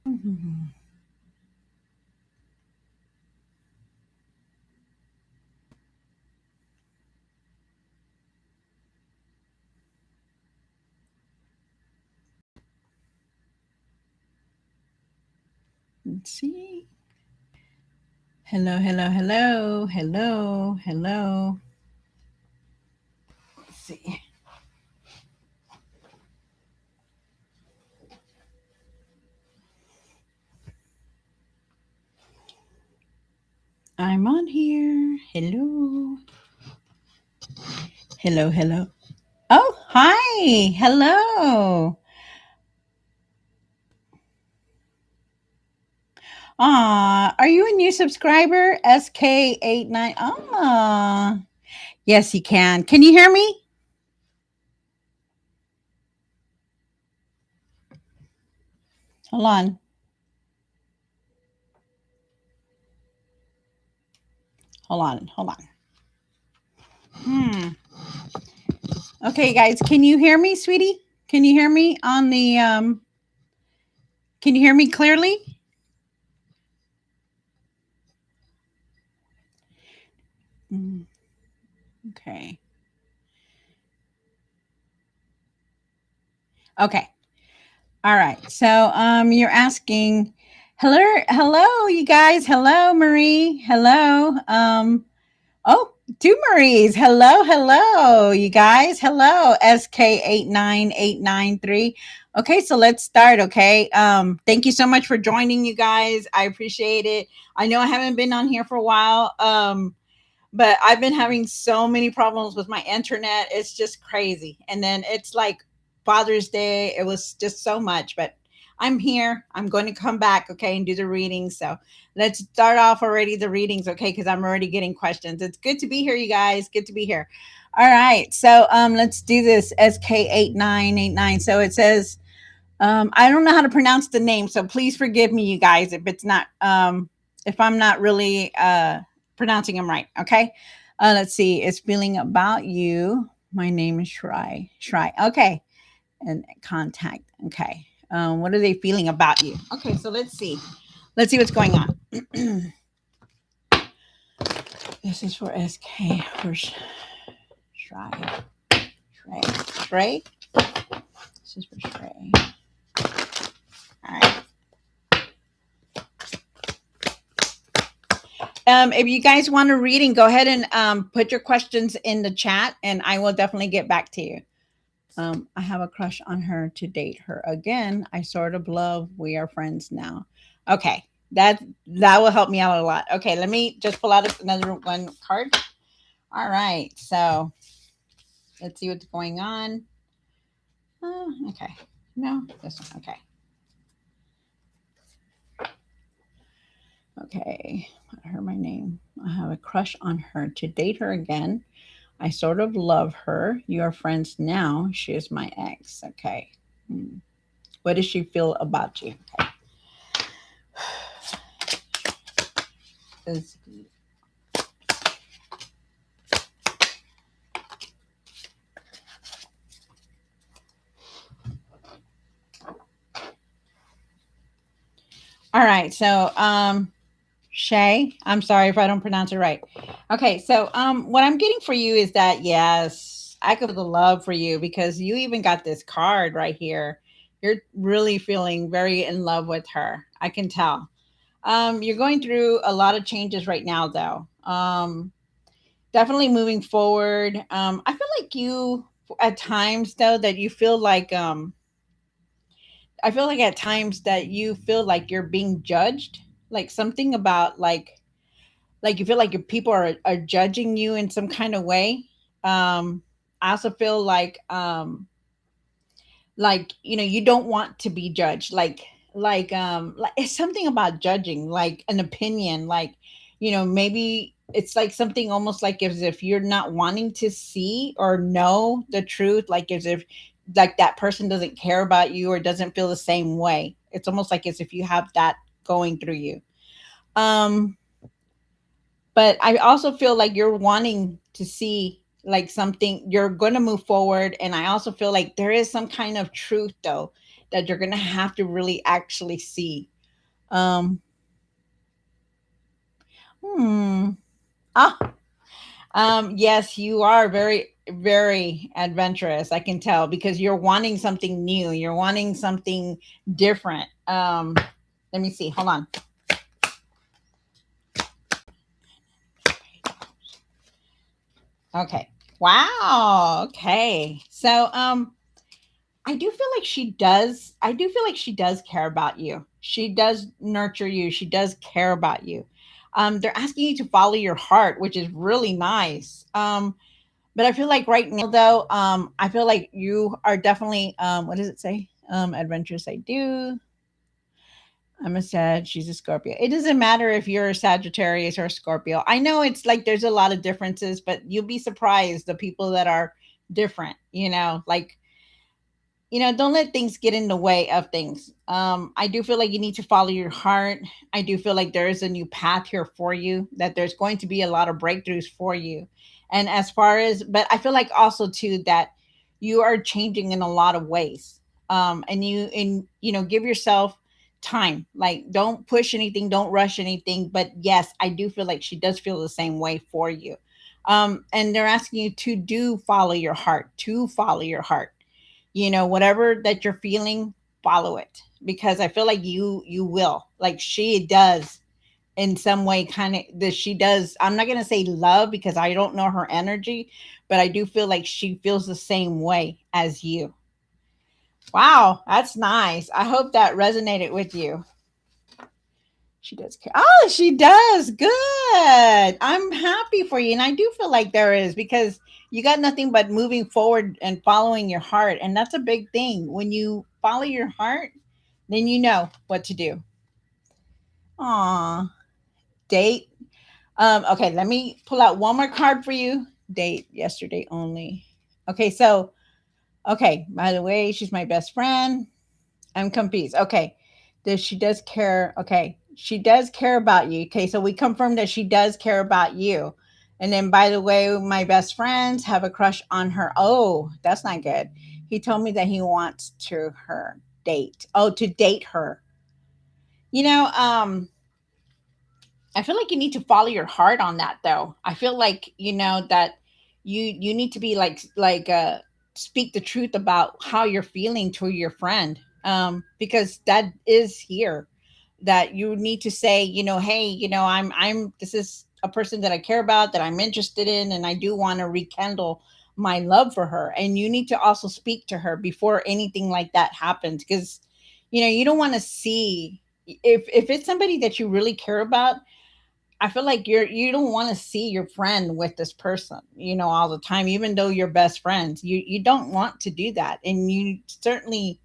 Mhm. Let's see. Hello, hello, hello, hello, hello. Let's see. I'm on here. Hello. Hello, hello. Oh, hi. Hello. Are you a new subscriber? SK89. Yes, you can. Can you hear me? Hold on. Hold on. Hold on. Hmm. Okay, guys, can you hear me, sweetie? Can you hear me on the can you hear me clearly? Mm, okay. Okay. All right. So you're asking hello you guys. Hello Marie. Hello. Oh, two Maries. Hello, hello, you guys. Hello, SK89893. Okay, so let's start. Okay. Thank you so much for joining, you guys. I appreciate it. I know I haven't been on here for a while. But I've been having so many problems with my internet. It's just crazy. And then it's like Father's Day. It was just so much, but I'm here. I'm going to come back, okay, and do the readings. So let's start off already the readings, okay, because I'm already getting questions. It's good to be here, you guys. Good to be here. All right. So let's do this SK8989. So it says, I don't know how to pronounce the name, so please forgive me, you guys, if it's not if I'm not really pronouncing them right. Okay. Let's see. It's feeling about you. My name is Shrai. Shrai. Okay. And contact. Okay. What are they feeling about you? Okay, so let's see. Let's see what's going on. This is for SK for Shrai. Shrai. Shrai. This is for Shrai. All right. If you guys want a reading, go ahead and put your questions in the chat, and I will definitely get back to you. I have a crush on her to date her again. I sort of love. We are friends now. Okay, that will help me out a lot. Okay, let me just pull out another one card. All right, so let's see what's going on. Okay, no, this one. Okay, okay. I heard my name. I have a crush on her to date her again. I sort of love her. You are friends now. She is my ex. Okay. Hmm. What does she feel about you? Okay. Is- All right. So, Shay, I'm sorry if I don't pronounce it right. Okay. So, what I'm getting for you is that, yes, I could feel the love for you because you even got this card right here. You're really feeling very in love with her. I can tell. You're going through a lot of changes right now, though. Definitely moving forward. I feel like you at times though that you feel like I feel like at times that you feel like you're being judged, like something about like you feel like your people are judging you in some kind of way. I also feel like you don't want to be judged like it's something about judging like an opinion like maybe it's like something almost like as if you're not wanting to see or know the truth like as if like that person doesn't care about you or doesn't feel the same way. It's almost like as if you have that going through you. um but I also feel like you're wanting to see like something you're going to move forward. And I also feel like there is some kind of truth though that you're going to have to really actually see. Um, hmm. Ah, yes, you are very, very adventurous. I can tell because you're wanting something new. You're wanting something different. Let me see. Hold on. Okay. Wow. Okay. So, I do feel like she does. I do feel like she does care about you. She does nurture you. She does care about you. They're asking you to follow your heart, which is really nice. But I feel like right now, though, I feel like you are definitely, what does it say? Adventures I do. I'm a Sag. She's a Scorpio. It doesn't matter if you're a Sagittarius or a Scorpio. I know it's like there's a lot of differences, but you'll be surprised the people that are different. Like don't let things get in the way of things. I do feel like you need to follow your heart. I do feel like there is a new path here for you, that there's going to be a lot of breakthroughs for you. And as far as, but I feel like also too that you are changing in a lot of ways. And give yourself time. Like, don't push anything, don't rush anything. But yes, I do feel like she does feel the same way for you. And they're asking you to do follow your heart, to follow your heart. Whatever that you're feeling, follow it, because I feel like you will, like she does in some way, kind of, that she does. I'm not going to say love because I don't know her energy, but I do feel like she feels the same way as you. Wow, that's nice. I hope that resonated with you. She does care. Oh, she does. Good. I'm happy for you. And I do feel like there is, because you got nothing but moving forward and following your heart. And that's a big thing. When you follow your heart, then you know what to do. Aw, date. Okay, let me pull out one more card for you. Date yesterday only. Okay, so, okay, by the way, she's my best friend. I'm confused. Okay. She does care. Okay. She does care about you. Okay. So we confirmed that she does care about you. And then, by the way, my best friends have a crush on her. Oh, that's not good. He told me that he wants to her date. Oh, to date her. You know, I feel like you need to follow your heart on that, though. I feel like that you need to be like speak the truth about how you're feeling to your friend, because that is here, that you need to say, hey, I'm this is a person that I care about, that I'm interested in, and I do want to rekindle my love for her. And you need to also speak to her before anything like that happens, because you don't want to see, if it's somebody that you really care about. I feel like you don't want to see your friend with this person, all the time, even though you're best friends. You don't want to do that, and you certainly,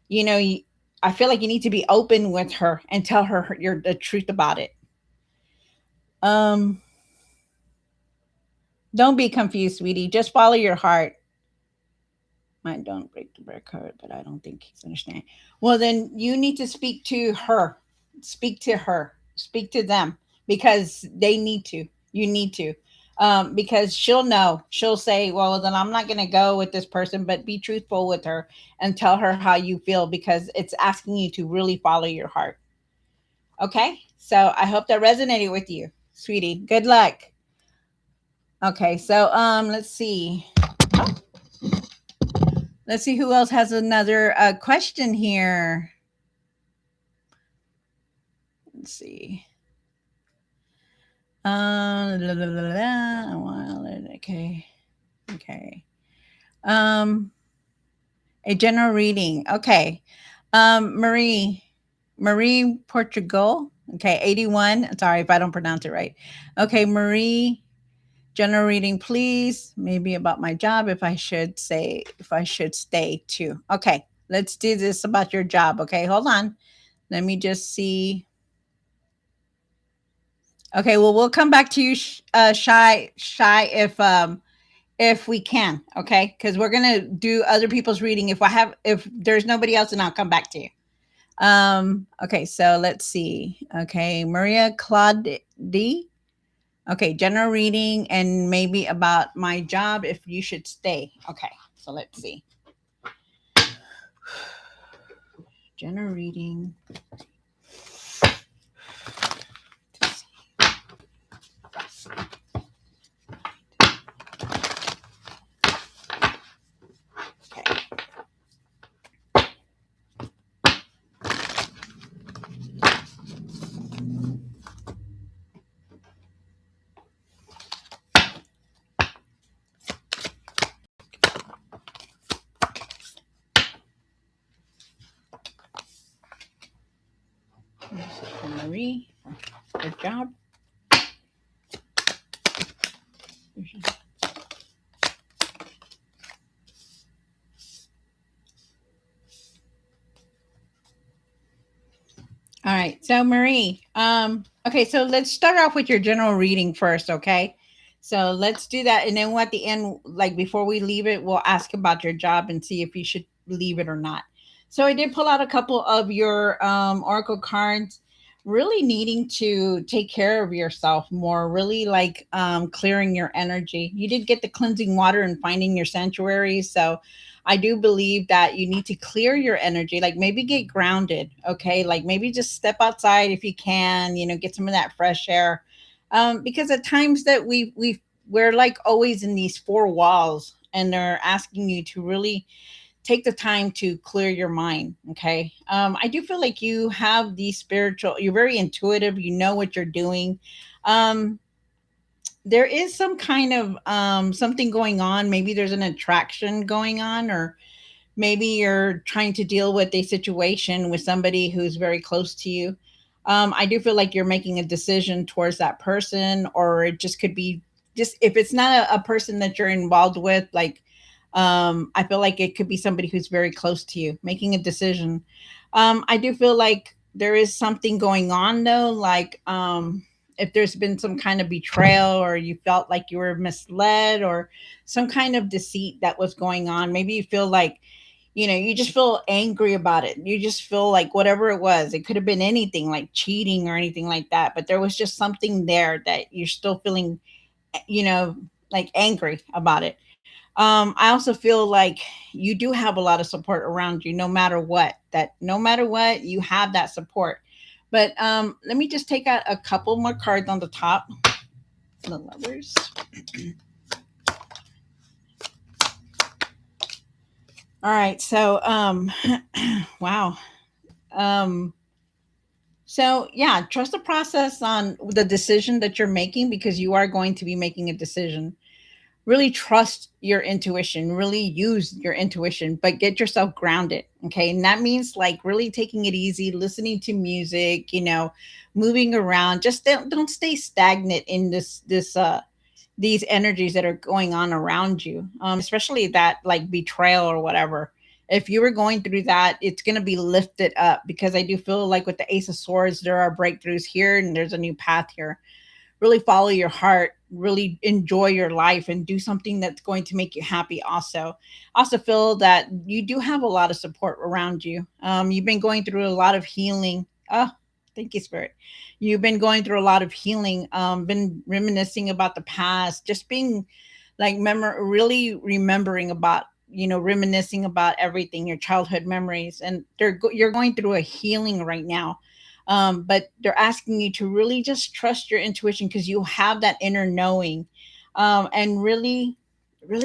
you know, you, I feel like you need to be open with her and tell her your the truth about it. Um, don't be confused, sweetie. Just follow your heart. Mine don't break the record, but I don't think he's understanding. Well, then you need to speak to her. Speak to her. Speak to them, because they need to. You need to. Because she'll know. She'll say, well, then I'm not going to go with this person, but be truthful with her and tell her how you feel, because it's asking you to really follow your heart. Okay? So I hope that resonated with you, sweetie. Good luck. Okay, so let's see. Let's see who else has another question here. Let's see. La, la, la, la, okay. Okay. Um, a general reading. Okay. Marie Portugal. Okay, 81. Sorry if I don't pronounce it right. Okay, Marie, general reading, please. Maybe about my job, if I should stay too. Okay, let's do this about your job. Okay, hold on. Let me just see. Okay, well, we'll come back to you, shy, if we can. Okay, because we're gonna do other people's reading. If there's nobody else, then I'll come back to you. Okay, so let's see. Okay, Maria Claude D. Okay, general reading and maybe about my job, if you should stay. Okay, so let's see. General reading. Marie. Good job. All right. So Marie, okay, so let's start off with your general reading first, okay? So let's do that. And then at the end, like before we leave it, we'll ask about your job and see if you should leave it or not. So I did pull out a couple of your oracle cards, really needing to take care of yourself more, really like clearing your energy. You did get the cleansing water and finding your sanctuary. So I do believe that you need to clear your energy, like maybe get grounded, okay? Like maybe just step outside if you can, get some of that fresh air. Because at times that we're like always in these four walls and they're asking you to really take the time to clear your mind, okay? I do feel like you have these spiritual, you're very intuitive, you know what you're doing. Um, there is some kind of something going on. Maybe there's an attraction going on, or maybe you're trying to deal with a situation with somebody who's very close to you. I do feel like you're making a decision towards that person, or it just could be just if it's not a person that you're involved with, like I feel like it could be somebody who's very close to you making a decision. I do feel like there is something going on though, like if there's been some kind of betrayal or you felt like you were misled or some kind of deceit that was going on. Maybe you feel like you just feel angry about it. You just feel like whatever it was, it could have been anything like cheating or anything like that. But there was just something there that you're still feeling, you know, like angry about it. I also feel like you do have a lot of support around you, no matter what, that no matter what, you have that support. But let me just take out a couple more cards on the top. The lovers. All right. So, wow. Um, so yeah, trust the process on the decision that you're making because you are going to be making a decision. Really trust your intuition, really use your intuition, but get yourself grounded. Okay. And that means like really taking it easy, listening to music, moving around. Just don't stay stagnant in this these energies that are going on around you, especially that like betrayal or whatever. If you were going through that, it's going to be lifted up because I do feel like with the Ace of Swords, there are breakthroughs here and there's a new path here. Really follow your heart, really enjoy your life and do something that's going to make you happy. Also feel that you do have a lot of support around you. You've been going through a lot of healing. Oh, thank you, Spirit. You've been going through a lot of healing, been reminiscing about the past, just being like really remembering about, reminiscing about everything, your childhood memories, and you're going through a healing right now. But they're asking you to really just trust your intuition because you have that inner knowing, and really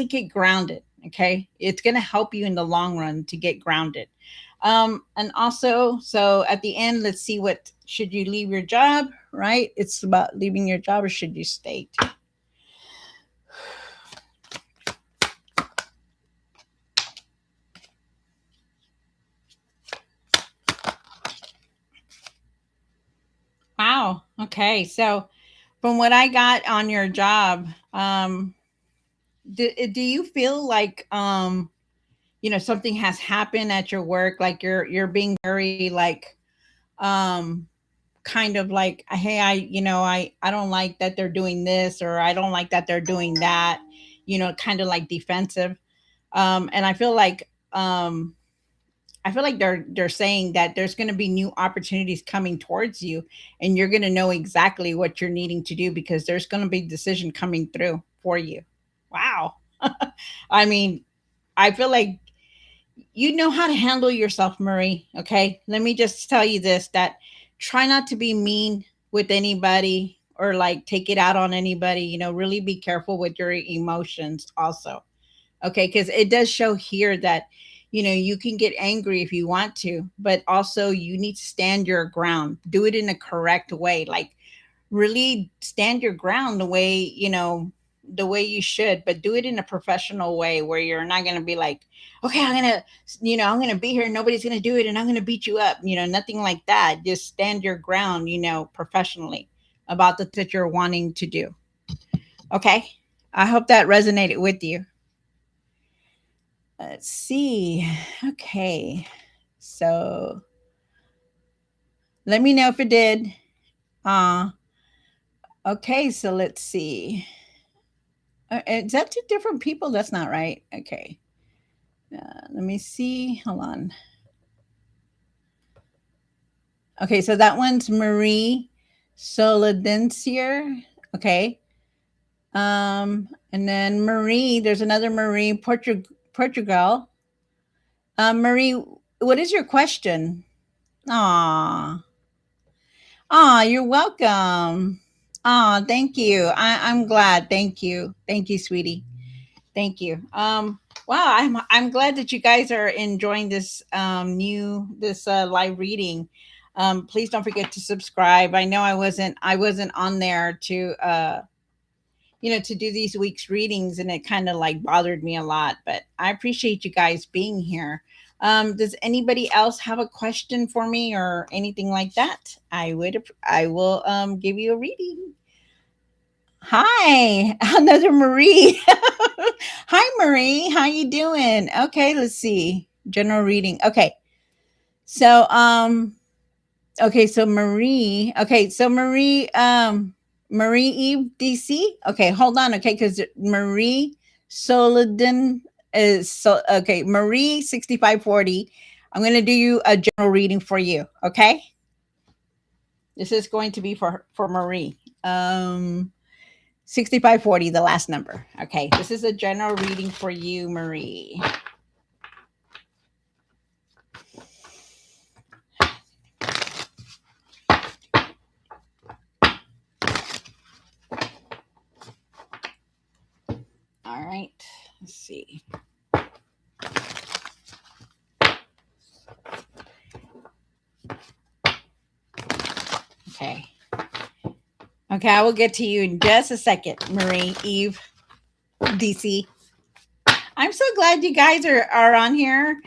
get grounded. Okay, it's going to help you in the long run to get grounded. And also, so at the end, let's see, what should you leave your job, right? It's about leaving your job, or should you stay? Wow. Okay. So from what I got on your job, do you feel like something has happened at your work, like you're being very like um kind of like, hey, I don't like that they're doing this, or I don't like that they're doing that, kind of like defensive. And I feel like they're saying that there's going to be new opportunities coming towards you, and you're going to know exactly what you're needing to do because there's going to be decision coming through for you. Wow. I mean, I feel like you know how to handle yourself, Marie. Okay. Let me just tell you this, that try not to be mean with anybody or like take it out on anybody. Really be careful with your emotions also. Okay. Because it does show here that, you can get angry if you want to, but also you need to stand your ground, do it in a correct way. Like, really stand your ground the way, the way you should, but do it in a professional way where you're not going to be like, okay, I'm going to be here. Nobody's going to do it. And I'm going to beat you up. Nothing like that. Just stand your ground, professionally about the things that you're wanting to do. Okay. I hope that resonated with you. Let's see. Okay. So let me know if it did. Uh, okay. So let's see. Is that two different people? That's not right. Okay. Let me see. Hold on. Okay, so that one's Marie Solidencier. Okay. And then Marie, there's another Marie Portugal. Marie, what is your question? Aw. Aw, you're welcome. Aw, thank you. I'm glad. Thank you. Thank you, sweetie. Thank you. Wow, I'm glad that you guys are enjoying this live reading. Please don't forget to subscribe. I know I wasn't on there to do these week's readings, and it kind of like bothered me a lot, but I appreciate you guys being here. Does anybody else have a question for me or anything like that? I will give you a reading. Hi, another Marie. Hi, Marie. How you doing? Okay, let's see. General reading. So so Marie Eve DC. Okay, hold on. Okay, because Marie Soledin is so okay. Marie 6540. I'm gonna do you a general reading for you. Okay, this is going to be for Marie. 6540, the last number. Okay, this is a general reading for you, Marie. All right, let's see. Okay. Okay, I will get to you in just a second, Marie Eve DC. I'm so glad you guys are on here.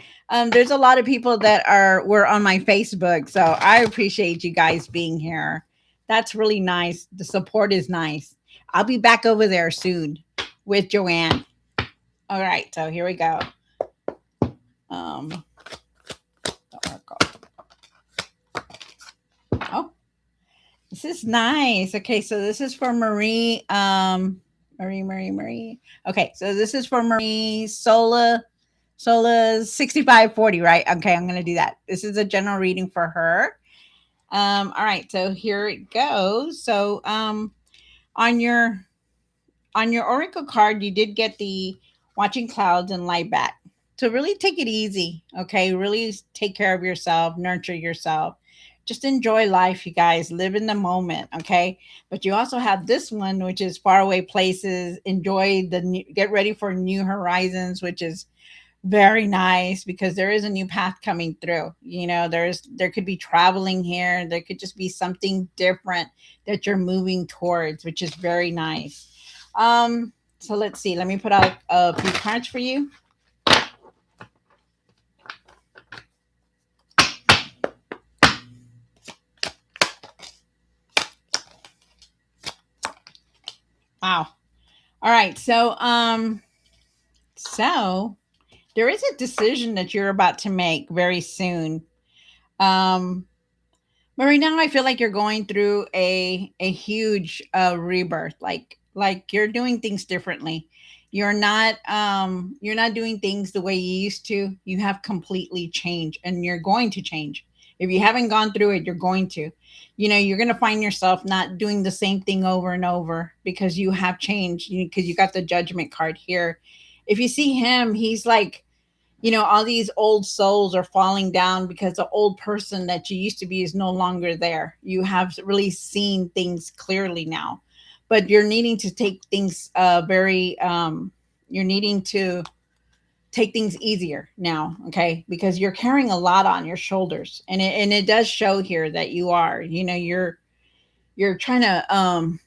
There's a lot of people that were on my Facebook, so I appreciate you guys being here. That's really nice. The support is nice. I'll be back over there soon with Joanne. All right, so here we go. Oh, this is nice. Okay, so this is for Marie. Marie. Okay, so this is for Marie Sola 6540, right? Okay, I'm gonna do that. This is a general reading for her. All right, so here it goes. So on your oracle card, you did get the watching clouds and light back. So really take it easy, okay? Really take care of yourself, nurture yourself. Just enjoy life, you guys. Live in the moment, okay? But you also have this one, which is faraway places. Enjoy get ready for new horizons, which is very nice because there is a new path coming through. There could be traveling here. There could just be something different that you're moving towards, which is very nice. So let's see. Let me put out a few cards for you. Wow. All right. So there is a decision that you're about to make very soon. But right now I feel like you're going through a huge rebirth. Like you're doing things differently. You're not doing things the way you used to. You have completely changed, and you're going to change. If you haven't gone through it, you're going to. You're going to find yourself not doing the same thing over and over because you have changed, because you got the judgment card here. If you see him, he's like, all these old souls are falling down because the old person that you used to be is no longer there. You have really seen things clearly now, but you're needing to take things you're needing to take things easier now, okay? Because you're carrying a lot on your shoulders, and it does show here that you are, you're trying to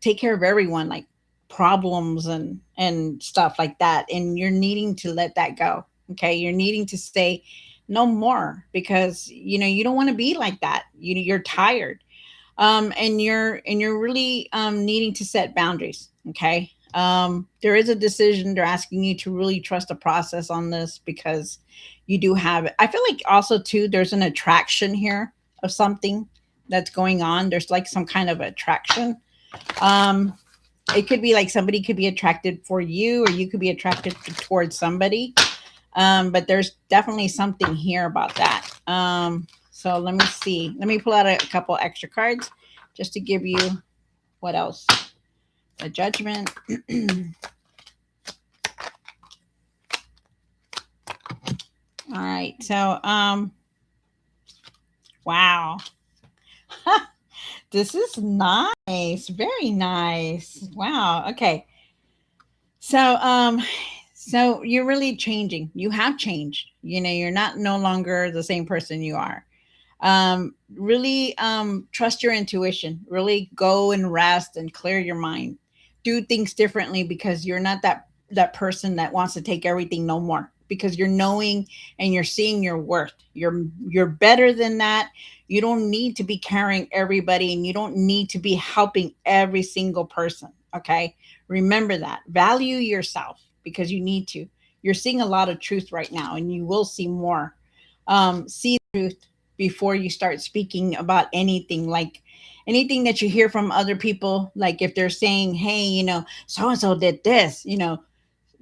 take care of everyone, like problems and stuff like that, and you're needing to let that go. Okay, you're needing to say no more, because you don't want to be like that. You're tired, and you're really needing to set boundaries. Okay, there is a decision. They're asking you to really trust the process on this, because you do have it. I feel like also too, there's an attraction here of something that's going on. There's like some kind of attraction. um it could be like somebody could be attracted for you, or you could be attracted towards somebody. But there's definitely something here about that. So let me see. Let me pull out a couple extra cards just to give you what else. The Judgment. All right. So wow. This is nice. Very nice. Wow. Okay. So so you're really changing. You have changed. You're not no longer the same person you are. Really trust your intuition. Really go and rest and clear your mind. Do things differently, because you're not that person that wants to take everything no more, because you're knowing and you're seeing your worth. You're better than that. You don't need to be carrying everybody, and you don't need to be helping every single person. Okay, remember that. Value yourself, because you need to. You're seeing a lot of truth right now, and you will see more. See truth before you start speaking about anything, like anything that you hear from other people. Like if they're saying, hey, so and so did this,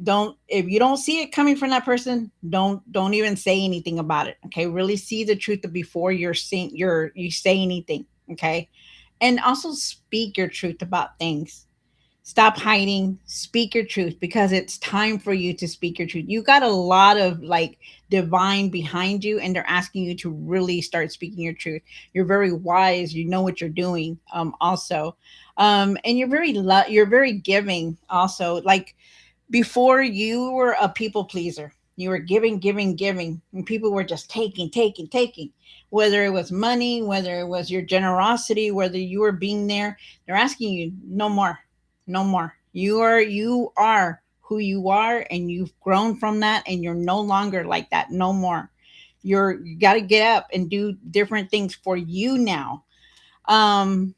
don't, if you don't see it coming from that person, don't even say anything about it. Okay, really see the truth before you say anything. Okay, and also speak your truth about things. Stop hiding, speak your truth, because it's time for you to speak your truth. You got a lot of like divine behind you, and they're asking you to really start speaking your truth. You're very wise, you know what you're doing. Also, and you're very giving also. Like before, you were a people pleaser. You were giving, giving, giving, and people were just taking, taking, taking. Whether it was money, whether it was your generosity, whether you were being there, they're asking you no more, no more. You are who you are, and you've grown from that, and you're no longer like that. No more. You got to get up and do different things for you now. Um,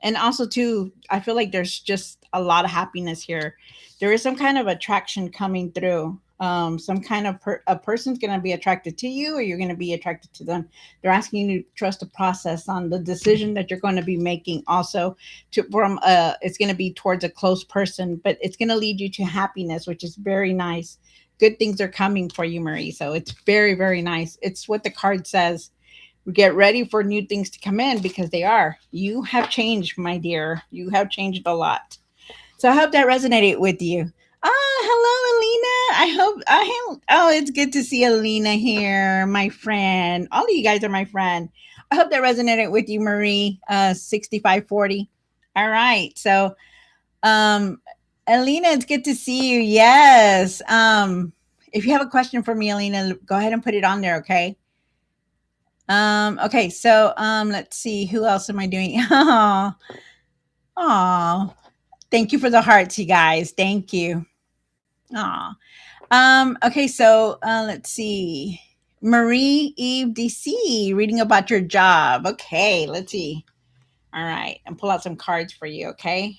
and also too, I feel like there's just a lot of happiness here. There is some kind of attraction coming through. Some kind of a person's going to be attracted to you, or you're going to be attracted to them. They're asking you to trust the process on the decision that you're going to be making. Also, it's going to be towards a close person, but it's going to lead you to happiness, which is very nice. Good things are coming for you, Marie. So it's very, very nice. It's what the card says. Get ready for new things to come in, because they are. You have changed, my dear. You have changed a lot. So I hope that resonated with you. Hello, Alina. Oh, it's good to see Alina here, my friend. All of you guys are my friend. I hope that resonated with you, Marie. 6540. All right. So, um, Alina, it's good to see you. Yes. If you have a question for me, Alina, go ahead and put it on there. Okay. Okay, so let's see, who else am I doing? Oh, oh, thank you for the hearts, you guys. Thank you. Aw. Okay, so let's see. Marie Eve DC reading about your job. Okay, let's see. All right, and pull out some cards for you, okay?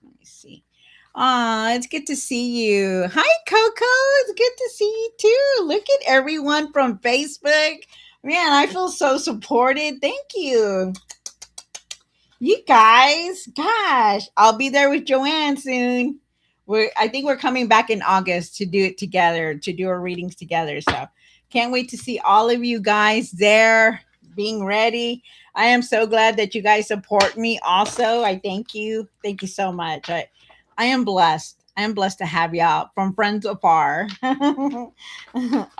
Let me see. It's good to see you. Hi, Coco. It's good to see you too. Look at everyone from Facebook. Man, I feel so supported. Thank you. You guys, gosh, I'll be there with Joanne soon. I think we're coming back in August to do it together, to do our readings together. So can't wait to see all of you guys there being ready. I am so glad that you guys support me. Also, I thank you. Thank you so much. I am blessed. I am blessed to have y'all from friends afar.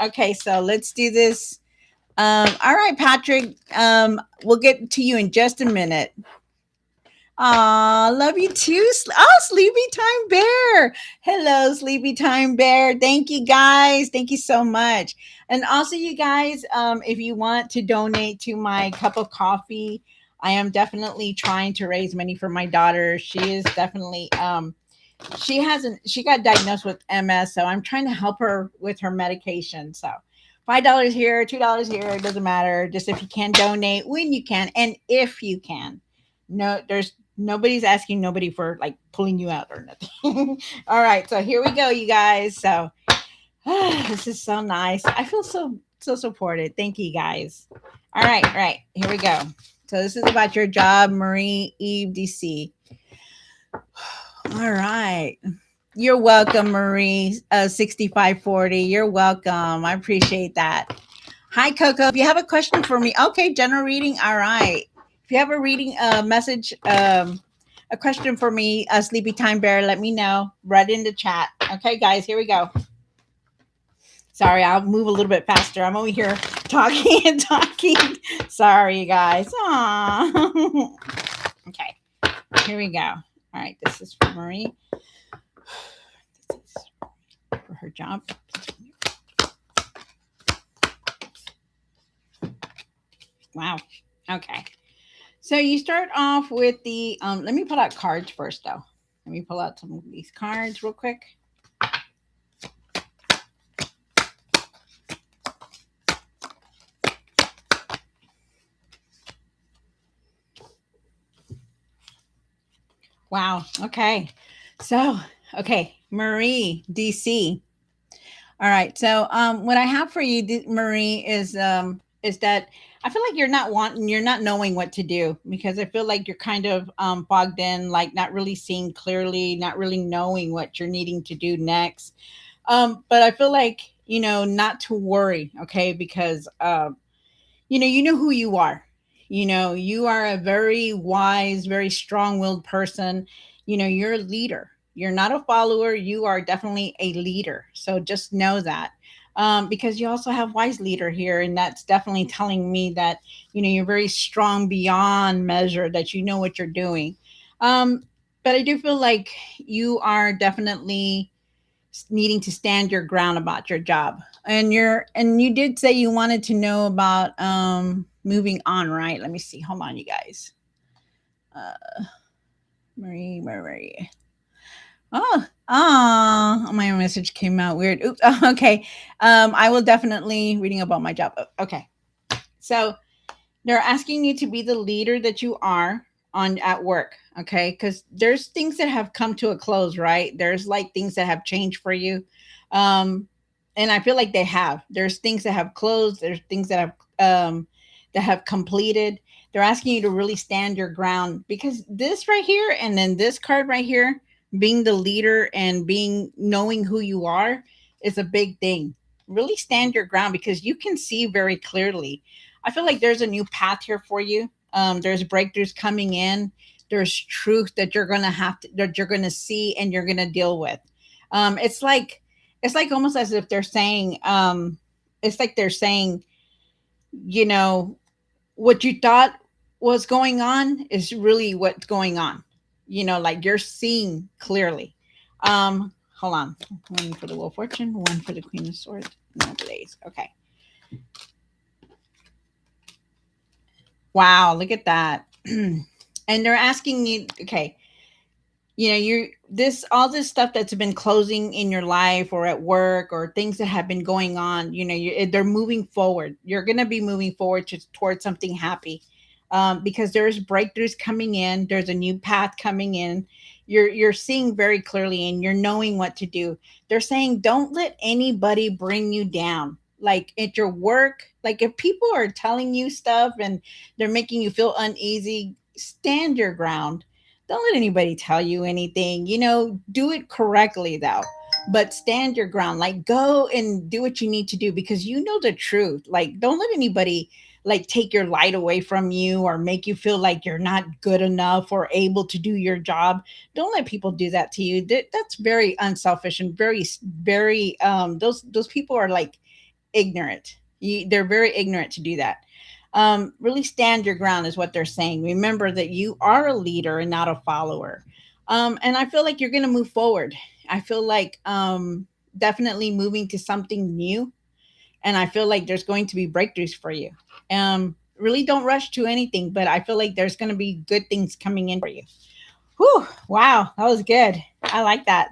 Okay, so let's do this. All right, Patrick. We'll get to you in just a minute. Aw, love you too. Sleepy Time Bear. Hello, Sleepy Time Bear. Thank you guys. Thank you so much. And also, you guys, if you want to donate to my cup of coffee, I am definitely trying to raise money for my daughter. She is definitely she got diagnosed with MS, so I'm trying to help her with her medication. So $5 here, $2 here, it doesn't matter. Just if you can donate when you can, and if you can. No, there's nobody's asking nobody for like pulling you out or nothing. All right, so here we go, you guys. So this is so nice. I feel so supported. Thank you guys. All right, here we go. So this is about your job, Marie Eve DC. All right. You're welcome, Marie. 6540. You're welcome. I appreciate that. Hi, Coco. If you have a question for me, okay, general reading. All right. If you have a reading message, a question for me, Sleepy Time Bear, let me know. Right in the chat. Okay, guys, here we go. Sorry, I'll move a little bit faster. I'm over here talking and talking. Sorry, guys. Aww. Okay, here we go. All right, this is for Marie. This is for her job. Wow. Okay. So you start off with the let me pull out cards first though. Let me pull out some of these cards real quick. Wow. Okay. So, okay, Marie, DC. All right. So, what I have for you, Marie, is that I feel like you're not knowing what to do because I feel like you're kind of bogged in, like not really seeing clearly, not really knowing what you're needing to do next. But I feel like not to worry, okay, because you know who you are. You are a very wise, very strong-willed person. You're a leader. You're not a follower. You are definitely a leader. So just know that. Because you also have wise leader here, and that's definitely telling me that you're very strong beyond measure. That you know what you're doing. Um, but I do feel like you are definitely needing to stand your ground about your job, and you did say you wanted to know about moving on, right? Let me see, hold on, you guys. uh Marie. Oh, my message came out weird. Oops. Okay. I will definitely reading about my job. Okay, so they're asking you to be the leader that you are on at work, okay? Because there's things that have come to a close, right? There's like things that have changed for you. Um, and I feel like they have. There's things that have closed, there's things that have completed. They're asking you to really stand your ground because this right here and then this card right here, being the leader and being knowing who you are is a big thing. Really stand your ground because you can see very clearly. I feel like there's a new path here for you. There's breakthroughs coming in. There's truth that you're gonna that you're gonna see and you're gonna deal with. It's like almost as if they're saying, it's like they're saying, you know, what you thought was going on is really what's going on. Like you're seeing clearly. Hold on. One for the Wheel of Fortune, one for the Queen of Swords. No delays. Okay. Wow, look at that. And they're asking you, okay, you're this all this stuff that's been closing in your life or at work or things that have been going on, they're moving forward. You're going to be moving forward towards something happy. Because there's breakthroughs coming in, there's a new path coming in. You're seeing very clearly and you're knowing what to do. They're saying don't let anybody bring you down, like at your work. Like if people are telling you stuff and they're making you feel uneasy, stand your ground. Don't let anybody tell you anything. Do it correctly though, but stand your ground. Like go and do what you need to do because you know the truth. Like don't let anybody like take your light away from you or make you feel like you're not good enough or able to do your job. Don't let people do that to you. That's very unselfish and very those people are like ignorant. They're very ignorant to do that. Really stand your ground is what they're saying. Remember that you are a leader and not a follower. And I feel like you're going to move forward. I feel like definitely moving to something new. And I feel like there's going to be breakthroughs for you. Really don't rush to anything, but I feel like there's going to be good things coming in for you. Whew, wow, that was good. I like that.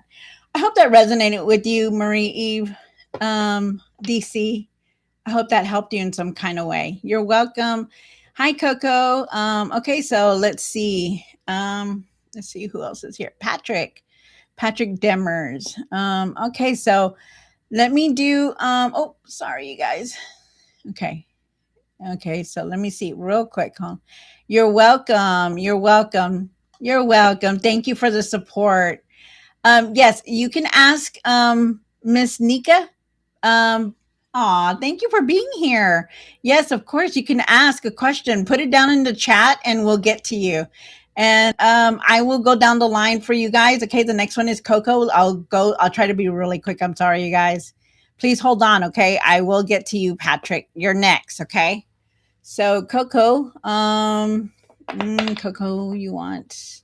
I hope that resonated with you, Marie Eve, DC. I hope that helped you in some kind of way. You're welcome. Hi, Coco. Okay, so let's see who else is here. Patrick Demers. Okay, so let me do. Oh, sorry, you guys. Okay, okay. So let me see real quick. Huh? You're welcome. You're welcome. You're welcome. Thank you for the support. Yes, you can ask Miss Nika. Thank you for being here. Yes, of course, you can ask a question. Put it down in the chat and we'll get to you. And I will go down the line for you guys. Okay, the next one is Coco. I'll try to be really quick. I'm sorry, you guys. Please hold on, okay? I will get to you, Patrick. You're next, okay? So Coco, Coco, you want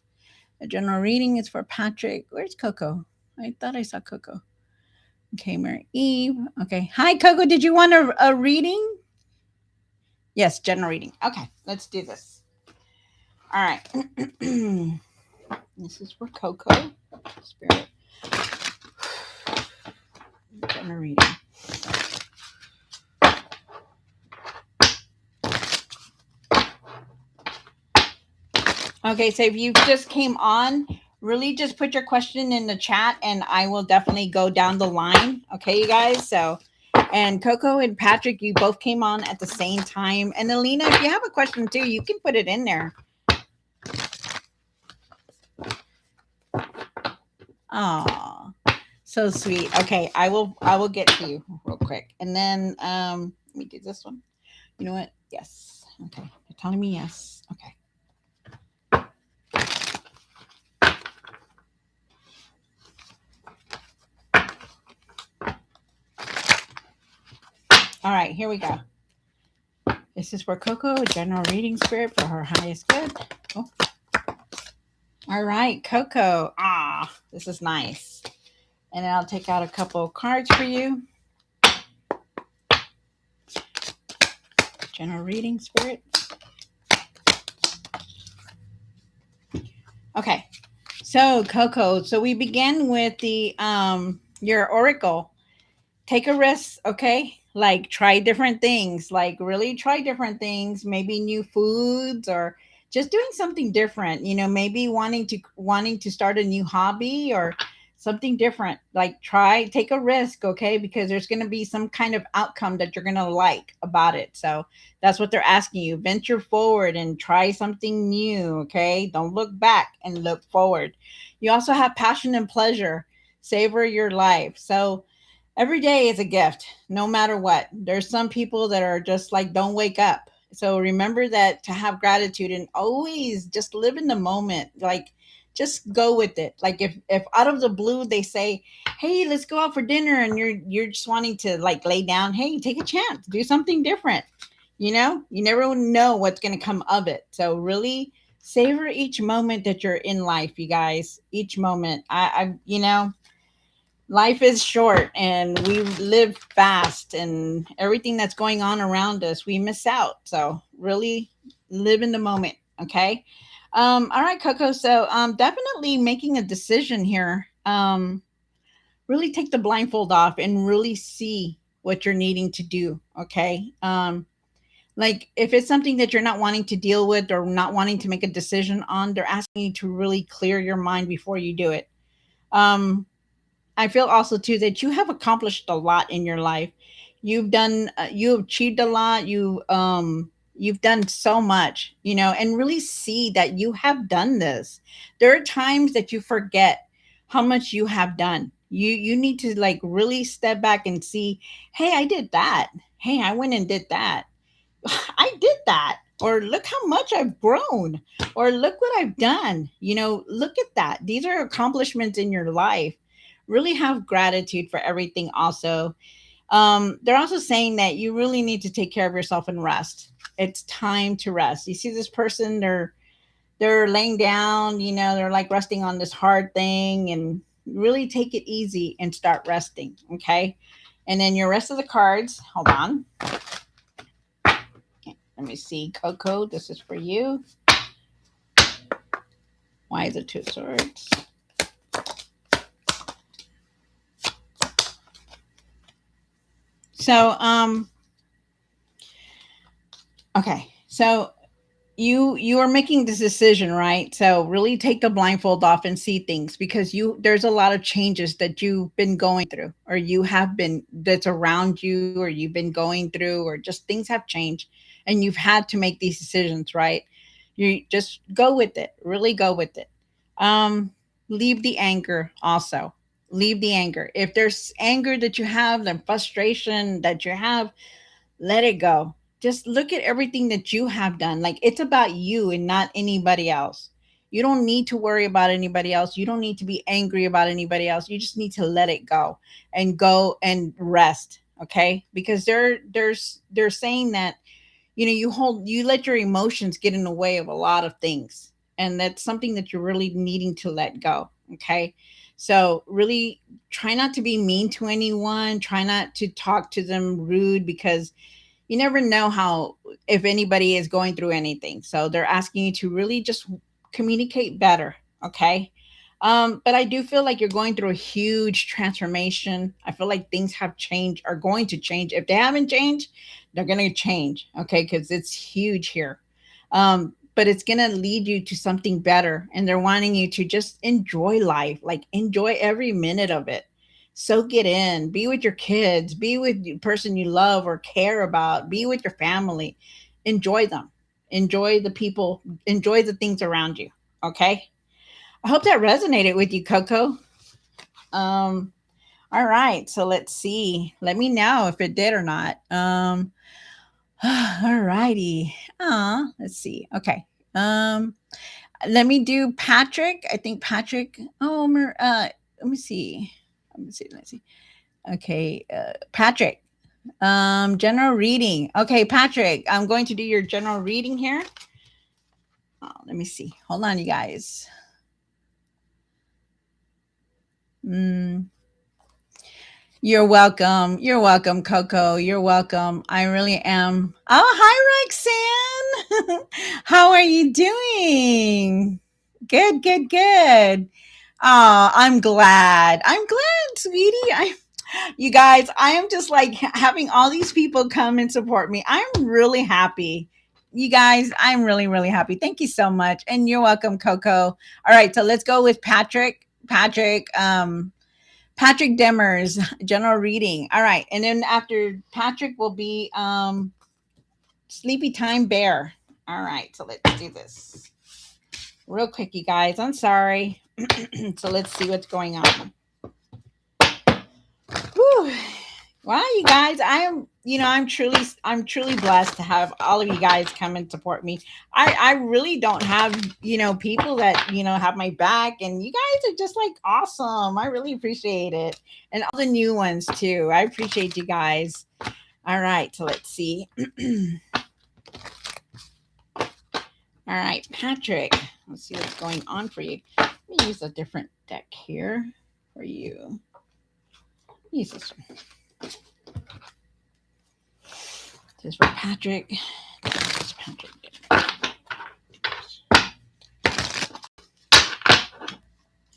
a general reading is for Patrick. Where's Coco? I thought I saw Coco. Okay, Mary Eve. Okay. Hi, Coco. Did you want a reading? Yes, general reading. Okay, let's do this. All right. This is for Coco. Spirit. General reading. Okay, so if you just came on, really just put your question in the chat and I will definitely go down the line. Okay, you guys? So, and Coco and Patrick, you both came on at the same time. And Alina, if you have a question too, you can put it in there. Oh, so sweet. Okay, I will get to you real quick. And then let me do this one. You know what? Yes. Okay. You're telling me yes. Okay. All right, here we go. This is for Coco, a general reading spirit for her highest good. Oh. All right, Coco. This is nice. And then I'll take out a couple of cards for you. General reading spirit. Okay. So Coco, so we begin with the your oracle. Take a risk, okay? Like try different things, like really try different things, maybe new foods or just doing something different, you know, maybe wanting to start a new hobby or something different. Like take a risk, okay? Because there's going to be some kind of outcome that you're going to like about it. So that's what they're asking you. Venture forward and try something new, okay? Don't look back and look forward. You also have passion and pleasure. Savor your life. So every day is a gift, no matter what. There's some people that are just like, don't wake up. So remember that to have gratitude and always just live in the moment. Like, just go with it. Like if out of the blue they say, "Hey, let's go out for dinner," and you're just wanting to like lay down, hey, take a chance, do something different. You know, you never know what's going to come of it. So really savor each moment that you're in life, you guys. Each moment. You know, life is short and we live fast and everything that's going on around us we miss out, so really live in the moment. Okay. All right, Coco, so definitely making a decision here. Really take the blindfold off and really see what you're needing to do. Okay. Like if it's something that you're not wanting to deal with or not wanting to make a decision on, they're asking you to really clear your mind before you do it. um I feel also too that you have accomplished a lot in your life. You've achieved a lot. You've done so much, you know, and really see that you have done this. There are times that you forget how much you have done. You need to like really step back and see, hey, I did that. Hey, I went and did that. I did that. Or look how much I've grown. Or look what I've done. You know, look at that. These are accomplishments in your life. Really have gratitude for everything also. They're also saying that you really need to take care of yourself and rest. It's time to rest. You see this person, they're laying down, you know, they're like resting on this hard thing, and really take it easy and start resting. Okay. And then your rest of the cards, hold on. Let me see, Coco, this is for you. Why is it two swords? So, okay. So you are making this decision, right? So really take the blindfold off and see things, because you there's a lot of changes that you've been going through, or you have been, that's around you, or you've been going through, or just things have changed and you've had to make these decisions, right? You just go with it. Really go with it. Um Leave the anger also. Leave the anger. If there's anger that you have, the frustration that you have, let it go. Just look at everything that you have done. Like, it's about you and not anybody else. You don't need to worry about anybody else. You don't need to be angry about anybody else. You just need to let it go and rest. Okay? Because they're saying that, you let your emotions get in the way of a lot of things. And that's something that you're really needing to let go. Okay? So really try not to be mean to anyone. Try not to talk to them rude, because you never know how, if anybody is going through anything. So they're asking you to really just communicate better. Okay. But I do feel like you're going through a huge transformation. I feel like things have changed, are going to change. If they haven't changed, they're going to change. Okay. Because it's huge here. But it's going to lead you to something better. And they're wanting you to just enjoy life, like enjoy every minute of it. Soak it in. Be with your kids. Be with the person you love or care about. Be with your family. Enjoy them. Enjoy the people. Enjoy the things around you. Okay. I hope that resonated with you, Coco. Um, all right. So let's see. Let me know if it did or not. All righty. Let's see. Okay. Um, Let me do Patrick. I think Patrick. Let me see. Let me see. Let's see. Okay, Patrick. General reading. Okay, Patrick, I'm going to do your general reading here. Let me see. Hold on, you guys. Mm, you're welcome. You're welcome, Coco. You're welcome. I really am. Oh, hi, Roxanne. How are you doing? Good, good, good. Oh, I'm glad. I'm glad, sweetie. You guys, I am just like having all these people come and support me. I'm really happy. You guys, I'm really, really happy. Thank you so much. And you're welcome, Coco. All right, so let's go with Patrick. Patrick Demers, general reading. All right. And then after Patrick will be Sleepy Time Bear. All right, so let's do this. Real quick, you guys. I'm sorry. So let's see what's going on. Whew. Wow, you guys, I'm truly blessed to have all of you guys come and support me. I really don't have, people that, have my back, and you guys are just like awesome. I really appreciate it. And all the new ones too. I appreciate you guys. All right, so let's see. All right, Patrick. Let's see what's going on for you. Let me use a different deck here for you. Use this one. This is for Patrick. This is Patrick.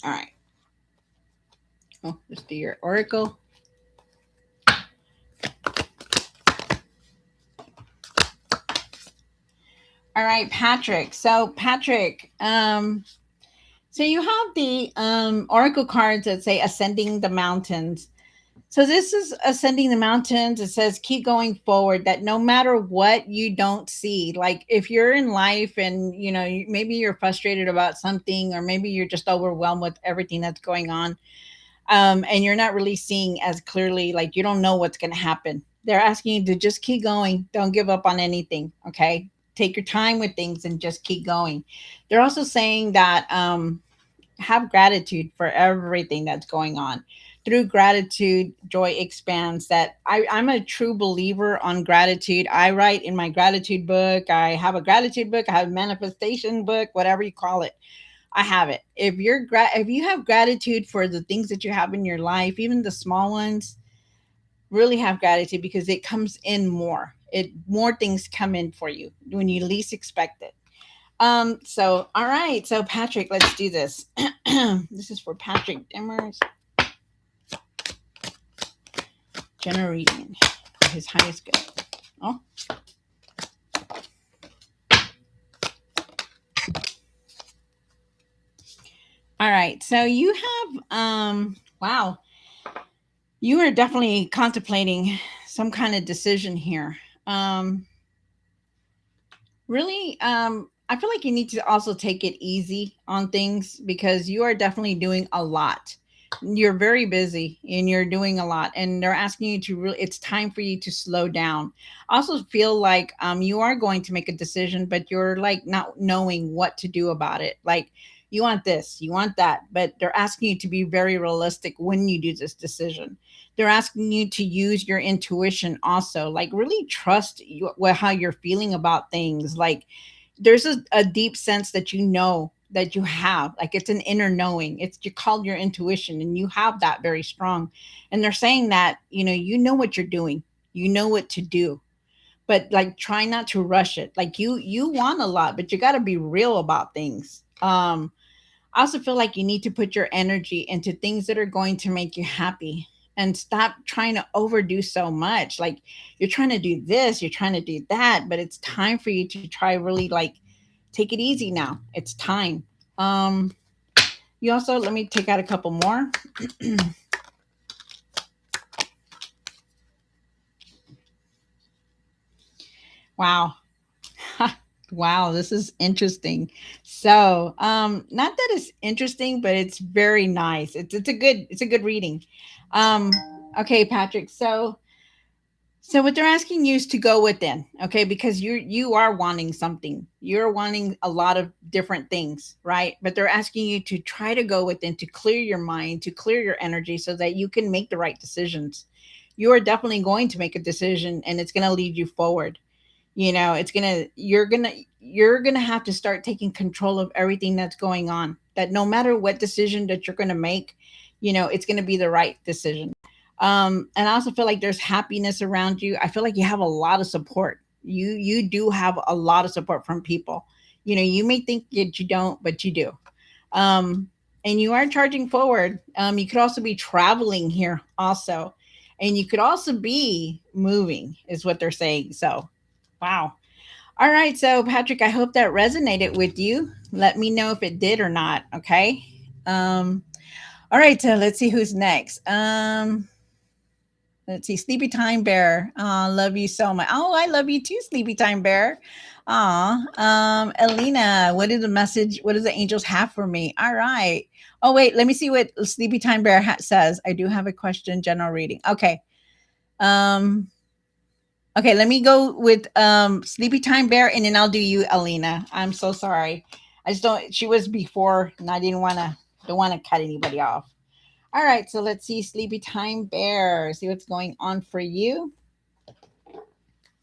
All right. Oh, let's do your oracle. All right, Patrick. So Patrick, so you have the oracle cards that say ascending the mountains. So this is ascending the mountains. It says keep going forward, that no matter what you don't see, like if you're in life and maybe you're frustrated about something, or maybe you're just overwhelmed with everything that's going on, and you're not really seeing as clearly, like you don't know what's going to happen. They're asking you to just keep going. Don't give up on anything. Okay. Take your time with things and just keep going. They're also saying that have gratitude for everything that's going on. Through gratitude, joy expands. That I'm a true believer on gratitude. I write in my gratitude book. I have a gratitude book. I have a manifestation book, whatever you call it. I have it. If you have gratitude for the things that you have in your life, even the small ones, really have gratitude, because it comes in more. It more things come in for you when you least expect it. So all right. So Patrick, let's do this. This is for Patrick Demers, general reading for his highest good. Oh, all right. So you have wow, you are definitely contemplating some kind of decision here. Um Really, I feel like you need to also take it easy on things because you are definitely doing a lot. You're very busy and you're doing a lot, and they're asking you to really, it's time for you to slow down. I also feel like you are going to make a decision, but you're like not knowing what to do about it. Like, you want this, you want that, but they're asking you to be very realistic when you do this decision. They're asking you to use your intuition also, like really trust you, how you're feeling about things. Like, there's a deep sense that you know that you have, like it's an inner knowing, it's you called your intuition, and you have that very strong. And they're saying that you know what you're doing, you know what to do, but like try not to rush it. Like, you want a lot, but you got to be real about things. I also feel like you need to put your energy into things that are going to make you happy, and stop trying to overdo so much. Like, you're trying to do this, you're trying to do that, but it's time for you to try really like take it easy now. It's time. Um you also, let me take out a couple more. Wow. Wow, this is interesting. So, not that it's interesting, but it's very nice. It's a good reading. Um, okay, Patrick. So what they're asking you is to go within, okay? Because you are wanting something. You're wanting a lot of different things, right? But they're asking you to try to go within, to clear your mind, to clear your energy so that you can make the right decisions. You are definitely going to make a decision, and it's going to lead you forward. It's gonna you're gonna have to start taking control of everything that's going on, that no matter what decision that you're gonna make, it's gonna be the right decision. And I also feel like there's happiness around you. I feel like you have a lot of support. You do have a lot of support from people. You may think that you don't, but you do. um and you are charging forward. You could also be traveling here also, and you could also be moving, is what they're saying. So, wow. All right. So, Patrick, I hope that resonated with you. Let me know if it did or not. Okay. All right. So, let's see who's next. Let's see. Sleepy Time Bear. Love you so much. Oh, I love you too, Sleepy Time Bear. Elena, what is the message? What does the angels have for me? All right. Oh, wait. Let me see what Sleepy Time Bear says. I do have a question, general reading. Okay. Um, Okay, let me go with Sleepy Time Bear, and then I'll do you, Alina. I'm so sorry. I just don't. She was before, and I didn't want to. Don't want to cut anybody off. All right, so let's see Sleepy Time Bear. See what's going on for you.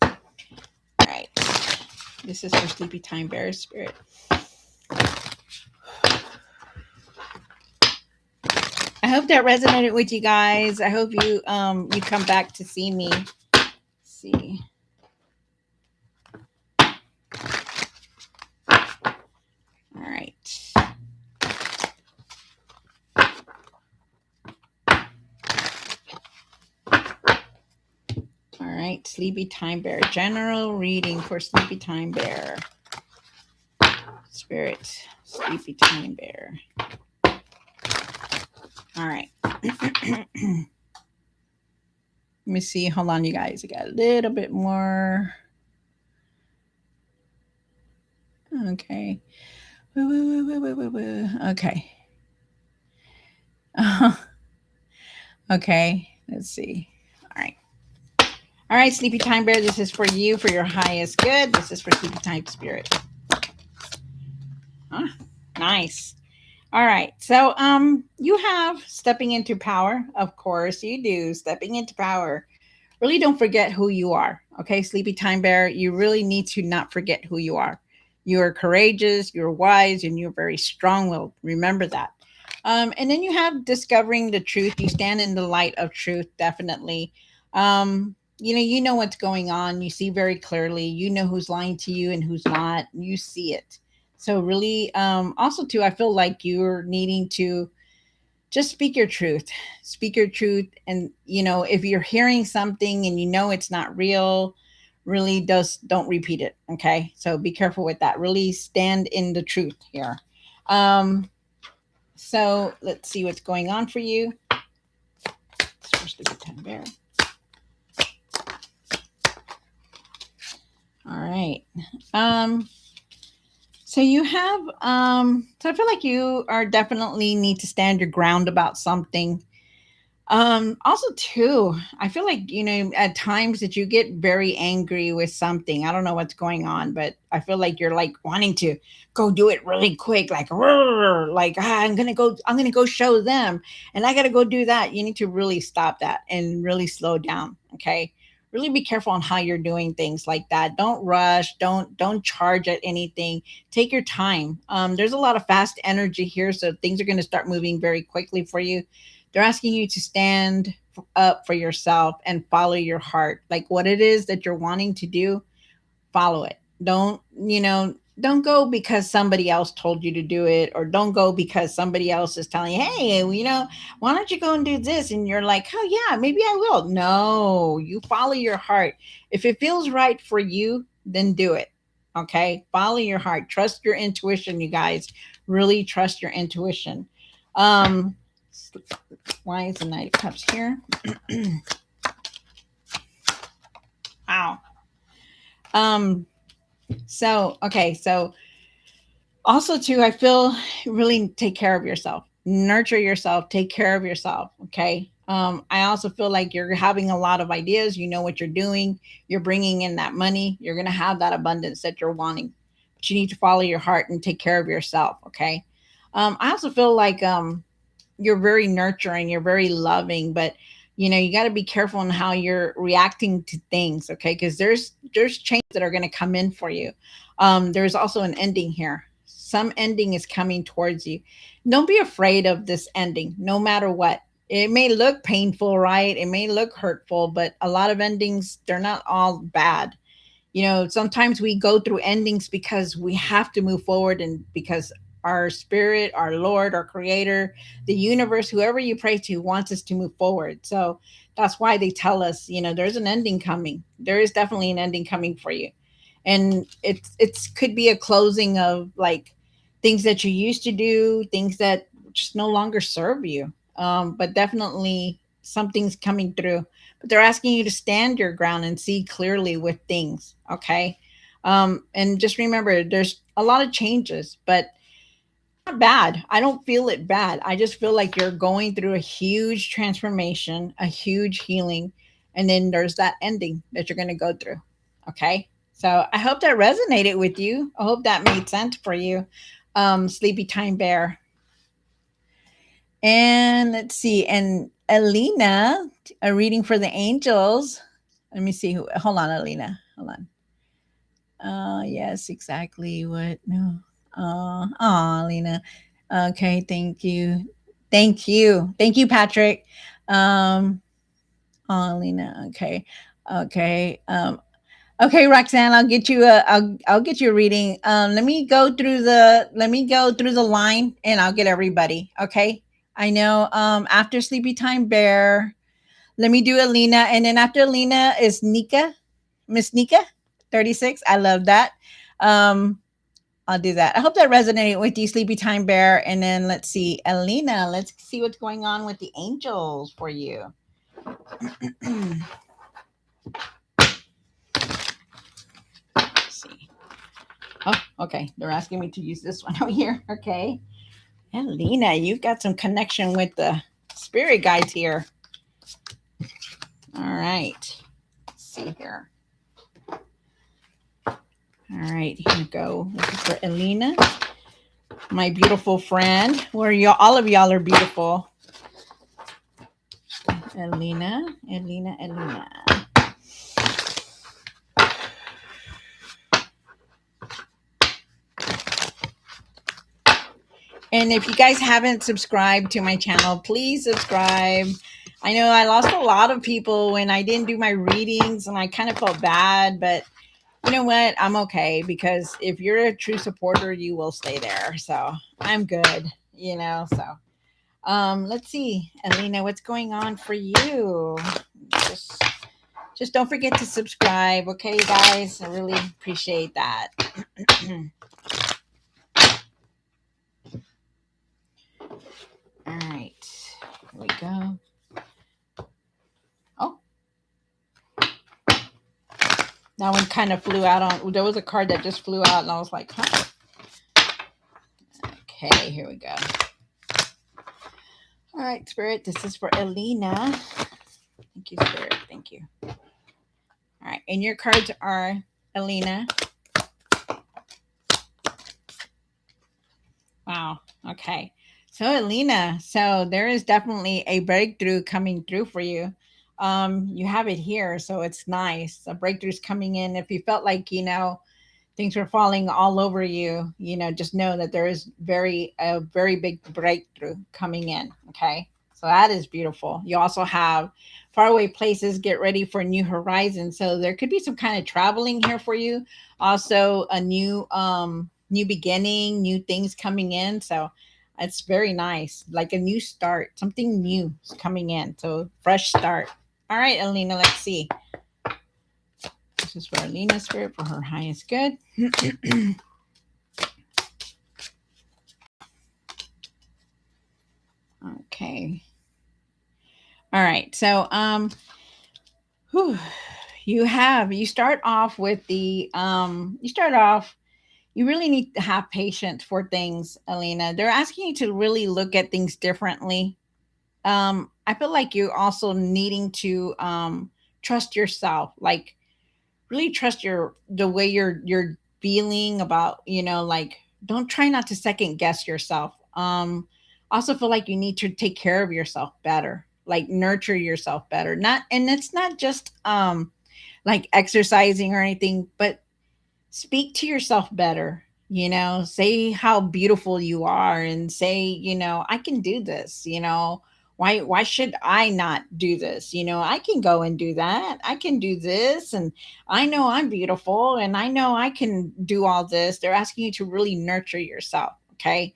All right, this is for Sleepy Time Bear Spirit. I hope that resonated with you guys. I hope you come back to see me. Let's see. All right. All right, Sleepy Time Bear. General reading for Sleepy Time Bear. Spirit, Sleepy Time Bear. All right. Let me see. Hold on, you guys. I got a little bit more. Okay. Okay. Okay. Let's see. All right. All right, Sleepy Time Bear. This is for you, for your highest good. This is for Sleepy Time Spirit. Huh? Nice. All right. So you have stepping into power. Of course you do. Stepping into power. Really don't forget who you are. Okay, Sleepy Time Bear, you really need to not forget who you are. You are courageous, you're wise, and you're very strong willed. Remember that. And then you have discovering the truth. You stand in the light of truth, definitely. You know what's going on. You see very clearly. You know who's lying to you and who's not. You see it. So really, also too, I feel like you're needing to just speak your truth. Speak your truth. And, if you're hearing something and you know it's not real, really just don't repeat it. Okay. So be careful with that. Really stand in the truth here. Um, so let's see what's going on for you. Especially the 10 bear. All right. Um, so you have so I feel like you are definitely need to stand your ground about something. Also too, I feel like, at times that you get very angry with something. I don't know what's going on, but I feel like you're like wanting to go do it really quick, like, "Rrr," like, I'm gonna go show them and I gotta go do that. You need to really stop that and really slow down. Okay. Really be careful on how you're doing things like that. Don't rush. Don't charge at anything. Take your time. There's a lot of fast energy here, so things are going to start moving very quickly for you. They're asking you to stand up for yourself and follow your heart. Like what it is that you're wanting to do, follow it. Don't go because somebody else told you to do it, or don't go because somebody else is telling you, hey, why don't you go and do this? And you're like, oh, yeah, maybe I will. No, you follow your heart. If it feels right for you, then do it. Okay. Follow your heart. Trust your intuition, you guys. Really trust your intuition. Um, why is the Knight of Cups here? Wow. Um, so okay, so also too, I feel really take care of yourself, nurture yourself, take care of yourself. Okay. I also feel like you're having a lot of ideas. You know what you're doing. You're bringing in that money. You're going to have that abundance that you're wanting, but you need to follow your heart and take care of yourself. Okay. I also feel like you're very nurturing, you're very loving, but you got to be careful in how you're reacting to things. Okay, because there's change that are going to come in for you. There's also an ending here. Some ending is coming towards you. Don't be afraid of this ending, no matter what. It may look painful, right? It may look hurtful, but a lot of endings, they're not all bad. Sometimes we go through endings because we have to move forward, and because our spirit, our Lord, our creator, the universe, whoever you pray to wants us to move forward. So that's why they tell us, there's an ending coming. There is definitely an ending coming for you. And it's could be a closing of like things that you used to do, things that just no longer serve you. But definitely something's coming through, but they're asking you to stand your ground and see clearly with things. Okay. And just remember, there's a lot of changes, but not bad. I don't feel it bad. I just feel like you're going through a huge transformation, a huge healing, and then there's that ending that you're going to go through. Okay. So I hope that resonated with you. I hope that made sense for you. Sleepy Time Bear. And let's see. And Alina, a reading for the angels. Let me see who. Hold on, Alina. Hold on. Yes, exactly. What? No. Alina. Okay, thank you. Thank you. Thank you, Patrick. Um, Alina. Okay. Okay. Okay, Roxanne, I'll get you a reading. Let me go through the line and I'll get everybody. Okay. I know after Sleepy Time Bear, let me do Alina, and then after Alina is Nika, Miss Nika, 36. I love that. Um I'll do that. I hope that resonated with you, Sleepy Time Bear. And then let's see, Alina, let's see what's going on with the angels for you. Let's see. Oh, okay. They're asking me to use this one over here. Okay. And Lena, you've got some connection with the spirit guides here. All right. Let's see here. All right, here we go. This is for Elena, my beautiful friend. Where y'all, all of y'all are beautiful. Elena. And if you guys haven't subscribed to my channel, please subscribe. I know I lost a lot of people when I didn't do my readings and I kind of felt bad, but you know what? I'm okay because if you're a true supporter, you will stay there. So I'm good, So let's see, Alina, what's going on for you? Just, just don't forget to subscribe, okay, guys? I really appreciate that. All right, here we go. Oh, that one kind of flew out on. There was a card that just flew out, and I was like, huh. Okay, here we go. All right, Spirit, this is for Alina. Thank you, Spirit. Thank you. All right, and your cards are Alina. Wow. Okay. So, Alina, so there is definitely a breakthrough coming through for you. You have it here, so it's nice. A breakthrough's coming in. If you felt like, things were falling all over you, just know that there is a very big breakthrough coming in. Okay. So that is beautiful. You also have faraway places, get ready for new horizons. So there could be some kind of traveling here for you. Also a new beginning, new things coming in. So it's very nice. Like a new start, something new is coming in. So fresh start. All right, Alina, let's see. This is for Alina, Spirit, for her highest good. Okay. All right. So, whew, you start off with you really need to have patience for things, Alina. They're asking you to really look at things differently. I feel like you're also needing to trust yourself, like really trust the way you're feeling about, like don't try not to second guess yourself. Also feel like you need to take care of yourself better, like nurture yourself better. Not and it's not just like exercising or anything, but speak to yourself better. Say how beautiful you are and say, I can do this. Why should I not do this? I can go and do that. I can do this, and I know I'm beautiful, and I know I can do all this. They're asking you to really nurture yourself, okay?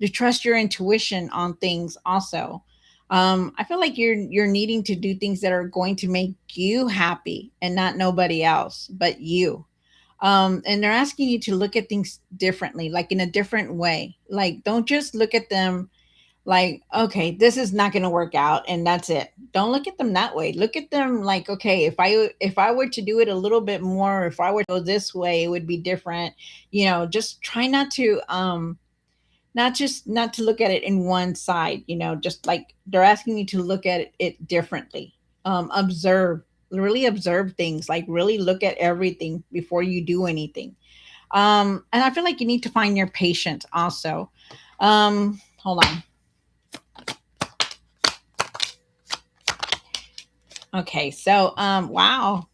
To trust your intuition on things also. I feel like you're needing to do things that are going to make you happy and not nobody else but you. And they're asking you to look at things differently, like in a different way. Like don't just look at them like, okay, this is not going to work out and that's it. Don't look at them that way. Look at them like, okay, if I were to do it a little bit more, if I were to go this way, it would be different. Just try not to look at it in one side. Just like they're asking you to look at it differently. Observe, really observe things, like really look at everything before you do anything. And I feel like you need to find your patience also. Hold on. Okay, so wow,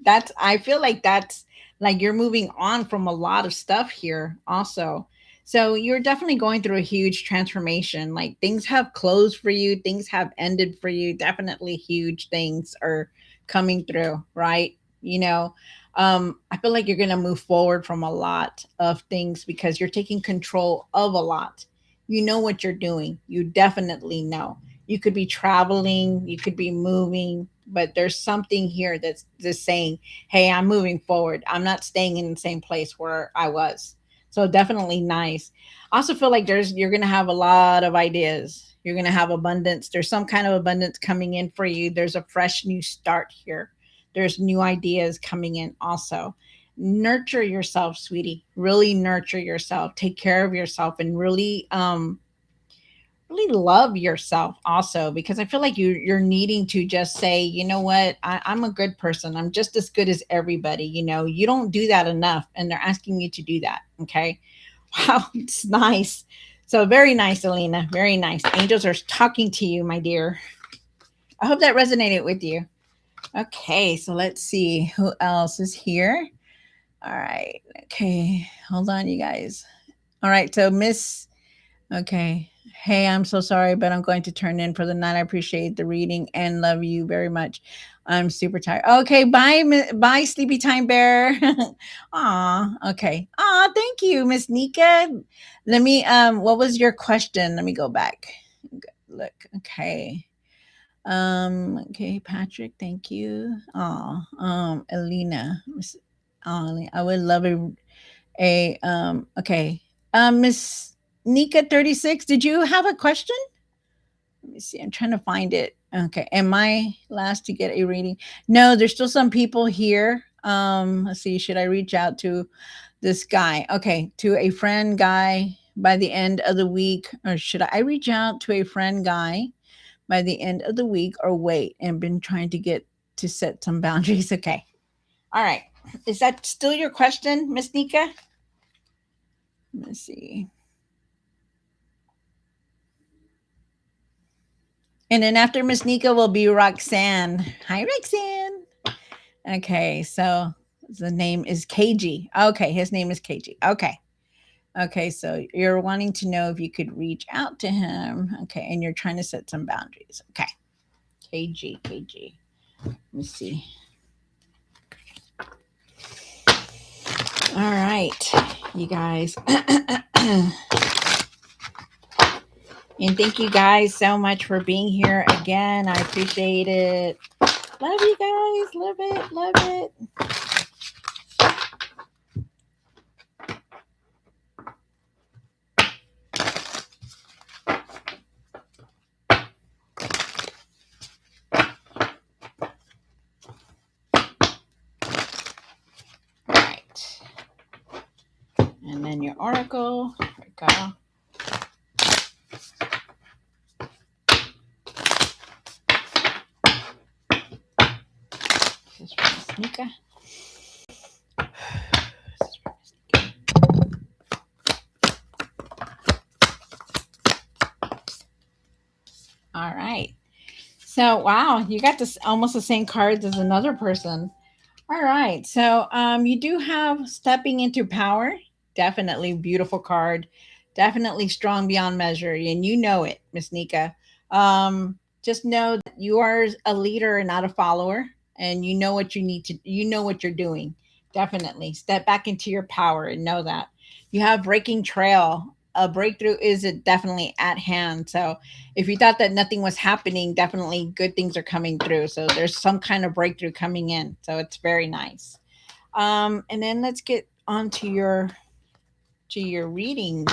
that's I feel like that's like you're moving on from a lot of stuff here also. So you're definitely going through a huge transformation. Like things have closed for you, things have ended for you. Definitely huge things are coming through, right? I feel like you're going to move forward from a lot of things because you're taking control of a lot. You know what you're doing. You definitely know. You could be traveling, you could be moving, but there's something here that's just saying, hey, I'm moving forward. I'm not staying in the same place where I was. So definitely nice. I also feel like you're gonna have a lot of ideas. You're gonna have abundance. There's some kind of abundance coming in for you. There's a fresh new start here. There's new ideas coming in also. Nurture yourself, sweetie. Really nurture yourself. Take care of yourself and really love yourself also, because I feel like you're needing to just say, you know what, I'm a good person. I'm just as good as everybody. You don't do that enough, and they're asking you to do that. Okay. Wow, it's nice. So very nice, Alina. Very nice. Angels are talking to you, my dear. I hope that resonated with you. Okay, so let's see who else is here. All right. Okay, hold on, you guys. All right, so Miss. Okay. Hey, I'm so sorry, but I'm going to turn in for the night. I appreciate the reading and love you very much. I'm super tired. Okay, bye, bye, Sleepy Time Bear. Aw, okay. Aw, thank you, Miss Nika. Let me. What was your question? Let me go back. Look. Okay. Okay, Patrick. Thank you. Aw. Elena. Miss. I would love a. Okay. Miss Nika 36. Did you have a question? Let me see. I'm trying to find it. Okay. Am I last to get a reading? No, there's still some people here. Let's see. Should I reach out to this guy? Okay. To a friend guy by the end of the week, or should I reach out to a friend guy by the end of the week, or wait and been trying to get to set some boundaries? Okay. All right. Is that still your question, Miss Nika? Let's see. And then after Miss Nika will be Roxanne. Hi, Roxanne. Okay, so the name is KG. Okay, his name is KG. Okay. Okay, so you're wanting to know if you could reach out to him. Okay, and you're trying to set some boundaries. Okay. KG, KG. Let me see. All right, you guys. And thank you guys so much for being here again. I appreciate it. Love you guys. Love it. Love it. All right. And then your oracle. There we go. This is from Nika. This is from Nika. All right. So wow, you got this almost the same cards as another person. All right. So you do have stepping into power. Definitely beautiful card. Definitely strong beyond measure. And you know it, Miss Nika. Just know that you are a leader and not a follower. And you know what you need to you know what you're doing. Definitely. Step back into your power and know that. You have breaking trail. A breakthrough is definitely at hand. So if you thought that nothing was happening, definitely good things are coming through. So there's some kind of breakthrough coming in. So it's very nice. And then let's get on to your reading.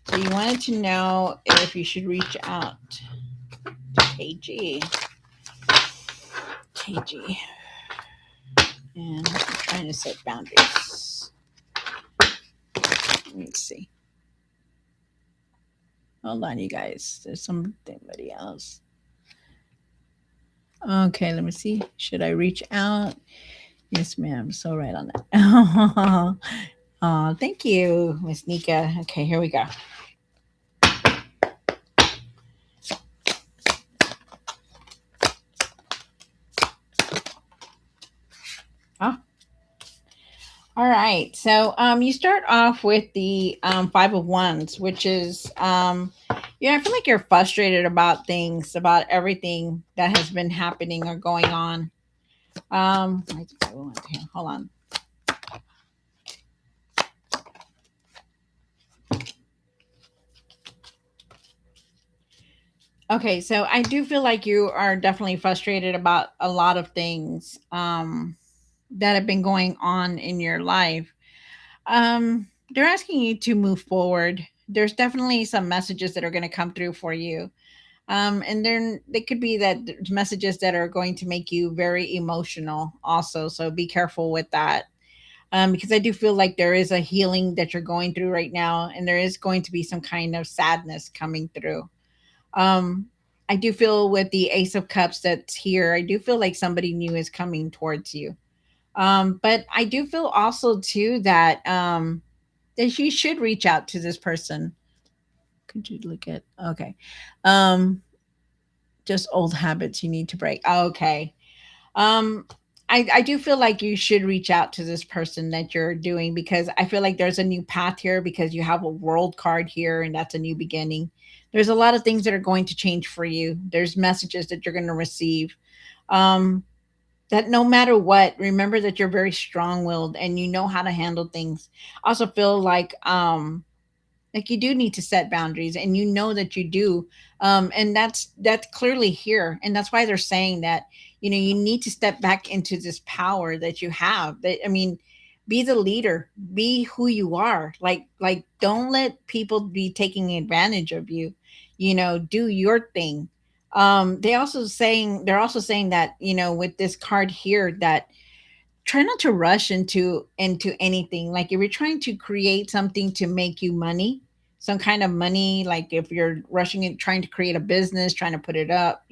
So you wanted to know if you should reach out to KG. KG. And I'm trying to set boundaries. Let me see. Hold on, you guys. There's somebody else. Okay, let me see. Should I reach out? Yes, ma'am. So right on that. Oh, thank you, Miss Nika. Okay, here we go. Oh, all right. So you start off with the Five of Wands, which is yeah, I feel like you're frustrated about things, about everything that has been happening or going on. Where's the Five of Wands here? Hold on. Okay, so I do feel like you are definitely frustrated about a lot of things that have been going on in your life. They're asking you to move forward. There's definitely some messages that are going to come through for you. And then they could be that there's messages that are going to make you very emotional also. So be careful with that. Because I do feel like there is a healing that you're going through right now, and there is going to be some kind of sadness coming through. Um, I do feel with the Ace of Cups that's here, I do feel like somebody new is coming towards you. But I do feel also too that you should reach out to this person. Could you look at okay. Um, just old habits you need to break. Okay. Um, I do feel like you should reach out to this person that you're doing because I feel like there's a new path here because you have a world card here and that's a new beginning. There's a lot of things that are going to change for you. There's messages that you're going to receive. Um, that no matter what, remember that you're very strong-willed and you know how to handle things. I also feel like you do need to set boundaries, and you know that you do. And that's clearly here, and that's why they're saying that, you need to step back into this power that you have. That, I mean, be the leader, be who you are. Like don't let people be taking advantage of you. Do your thing. They're also saying that, with this card here, that try not to rush into anything. Like if you're trying to create something to make you money, some kind of money, like if you're rushing it, trying to create a business, trying to put it up,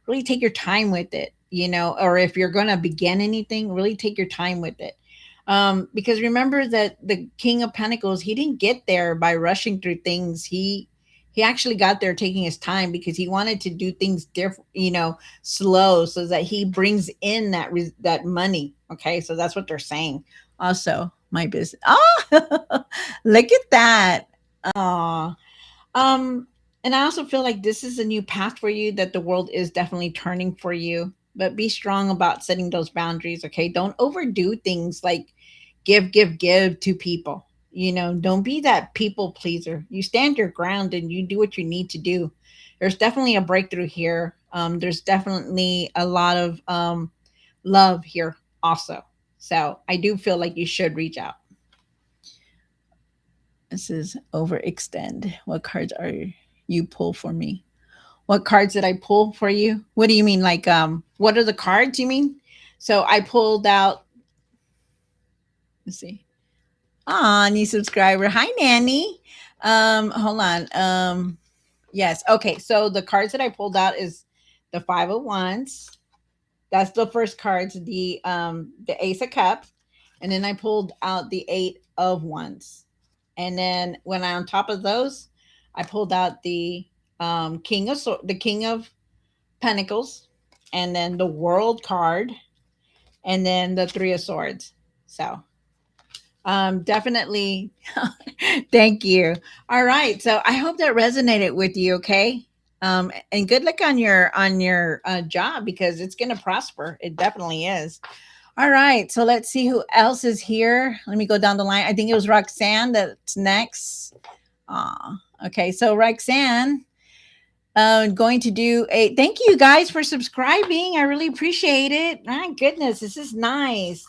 really take your time with it. Or if you're going to begin anything, really take your time with it. Because remember that the King of Pentacles, he didn't get there by rushing through things. He actually got there taking his time, because he wanted to do things different, slow, so that he brings in that money. Okay, so that's what they're saying. Also, my business. Oh, look at that. Oh, and I also feel like this is a new path for you, that the world is definitely turning for you. But be strong about setting those boundaries. Okay, don't overdo things like give to people. Don't be that people pleaser. You stand your ground and you do what you need to do. There's definitely a breakthrough here. There's definitely a lot of love here also. So I do feel like you should reach out. This is overextend. What cards are you pull for me? What cards did I pull for you? What do you mean? Like, what are the cards you mean? So I pulled out, let's see. Ah, new subscriber. Hi, Nanny. Hold on. Yes. Okay. So the cards that I pulled out is the Five of Wands. That's the first cards. The Ace of Cups, and then I pulled out the Eight of Wands, and then when I on top of those, I pulled out the the King of Pentacles, and then the World card, and then the Three of Swords. So definitely. Thank you. All right. So I hope that resonated with you. Okay. And good luck on your job, because it's going to prosper. It definitely is. All right. So let's see who else is here. Let me go down the line. I think it was Roxanne that's next. Okay. So Roxanne, going to do a thank you guys for subscribing. I really appreciate it. My goodness, this is nice.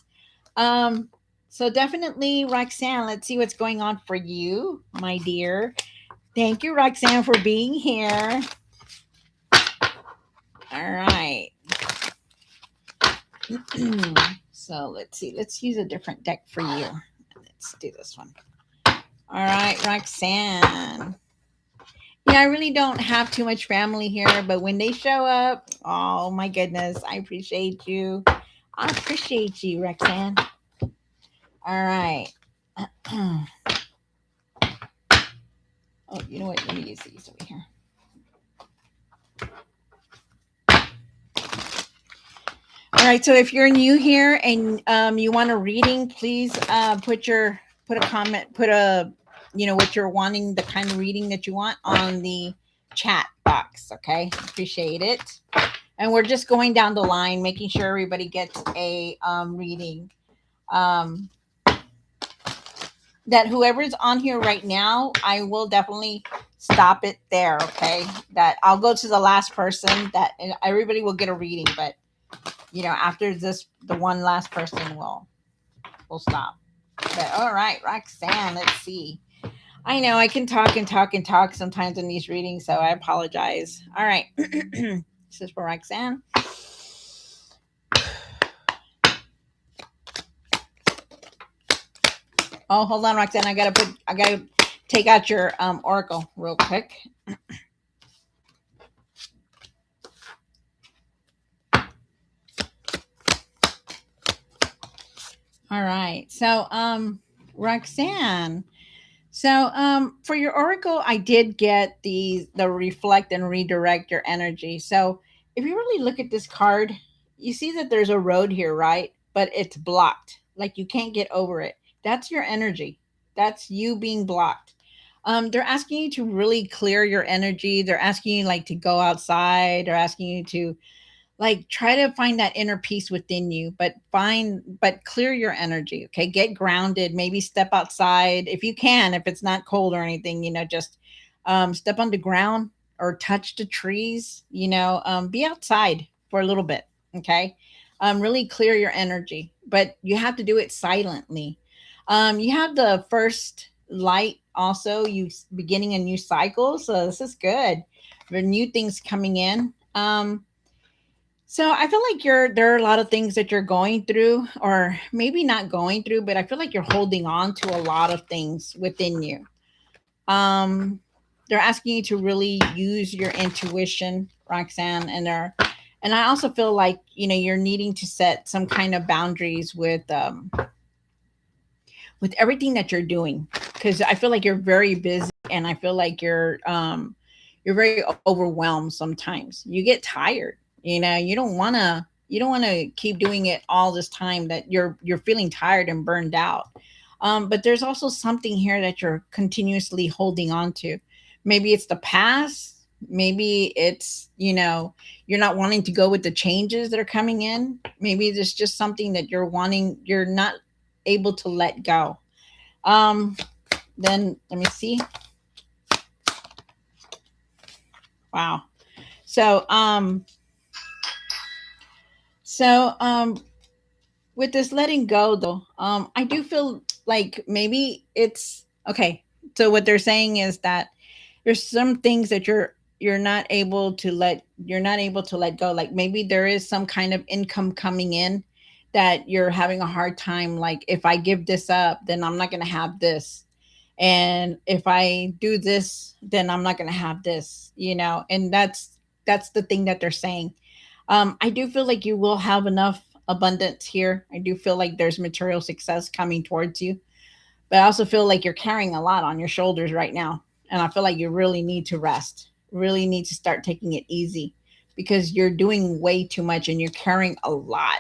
Um, so definitely, Roxanne, let's see what's going on for you, my dear. Thank you, Roxanne, for being here. All right. So let's see. Let's use a different deck for you. Let's do this one. All right, Roxanne. Yeah, I really don't have too much family here, but when they show up, oh my goodness, I appreciate you. I appreciate you, Roxanne. All right. Oh, you know what? Let me use these over here. All right. So if you're new here and you want a reading, please put a comment, put a what you're wanting, the kind of reading that you want on the chat box. Okay, appreciate it. And we're just going down the line, making sure everybody gets a reading. That whoever's on here right now, I will definitely stop it there. Okay, that I'll go to the last person. That and everybody will get a reading, but after this, the one last person will stop. But all right, Roxanne, let's see. I know I can talk and talk and talk sometimes in these readings, so I apologize. All right, this is for Roxanne. Oh, hold on, Roxanne. I gotta take out your oracle real quick. All right. So, Roxanne. So, for your oracle, I did get the reflect and redirect your energy. So, if you really look at this card, you see that there's a road here, right? But it's blocked. Like you can't get over it. That's your energy. That's you being blocked. They're asking you to really clear your energy. They're asking you like to go outside. They're asking you to like try to find that inner peace within you, but clear your energy. Okay, get grounded, maybe step outside if you can, if it's not cold or anything, just step on the ground or touch the trees, be outside for a little bit. Okay, really clear your energy, but you have to do it silently. You have the first light also, beginning a new cycle, so this is good. There are new things coming in. So I feel like there are a lot of things that you're going through, or maybe not going through, but I feel like you're holding on to a lot of things within you. Um, they're asking you to really use your intuition, Roxanne, and I also feel like you're needing to set some kind of boundaries with everything that you're doing, because I feel like you're very busy, and I feel like you're very overwhelmed sometimes. You get tired. You don't want to keep doing it all this time, that you're feeling tired and burned out. But there's also something here that you're continuously holding on to. Maybe it's the past. Maybe it's, you're not wanting to go with the changes that are coming in. Maybe it's just something that you're not able to let go. Um, then let me see. Wow. So, so, with this letting go though, I do feel like maybe it's okay. So what they're saying is that there's some things that you're not able to let go. Like maybe there is some kind of income coming in that you're having a hard time. Like if I give this up, then I'm not going to have this, and if I do this, then I'm not going to have this. And that's the thing that they're saying. I do feel like you will have enough abundance here. I do feel like there's material success coming towards you, but I also feel like you're carrying a lot on your shoulders right now. And I feel like you really need to rest, really need to start taking it easy, because you're doing way too much and you're carrying a lot.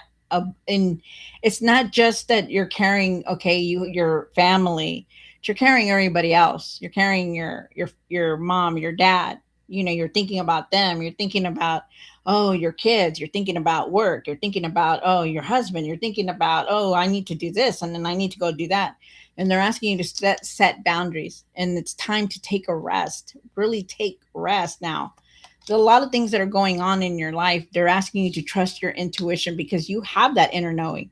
And it's not just that you're carrying, okay, your family, but you're carrying everybody else. You're carrying your mom, your dad. You're thinking about them. You're thinking about, oh, your kids. You're thinking about work. You're thinking about, oh, your husband. You're thinking about, oh, I need to do this and then I need to go do that. And they're asking you to set boundaries, and it's time to take a rest. Really take rest now. There's a lot of things that are going on in your life. They're asking you to trust your intuition, because you have that inner knowing.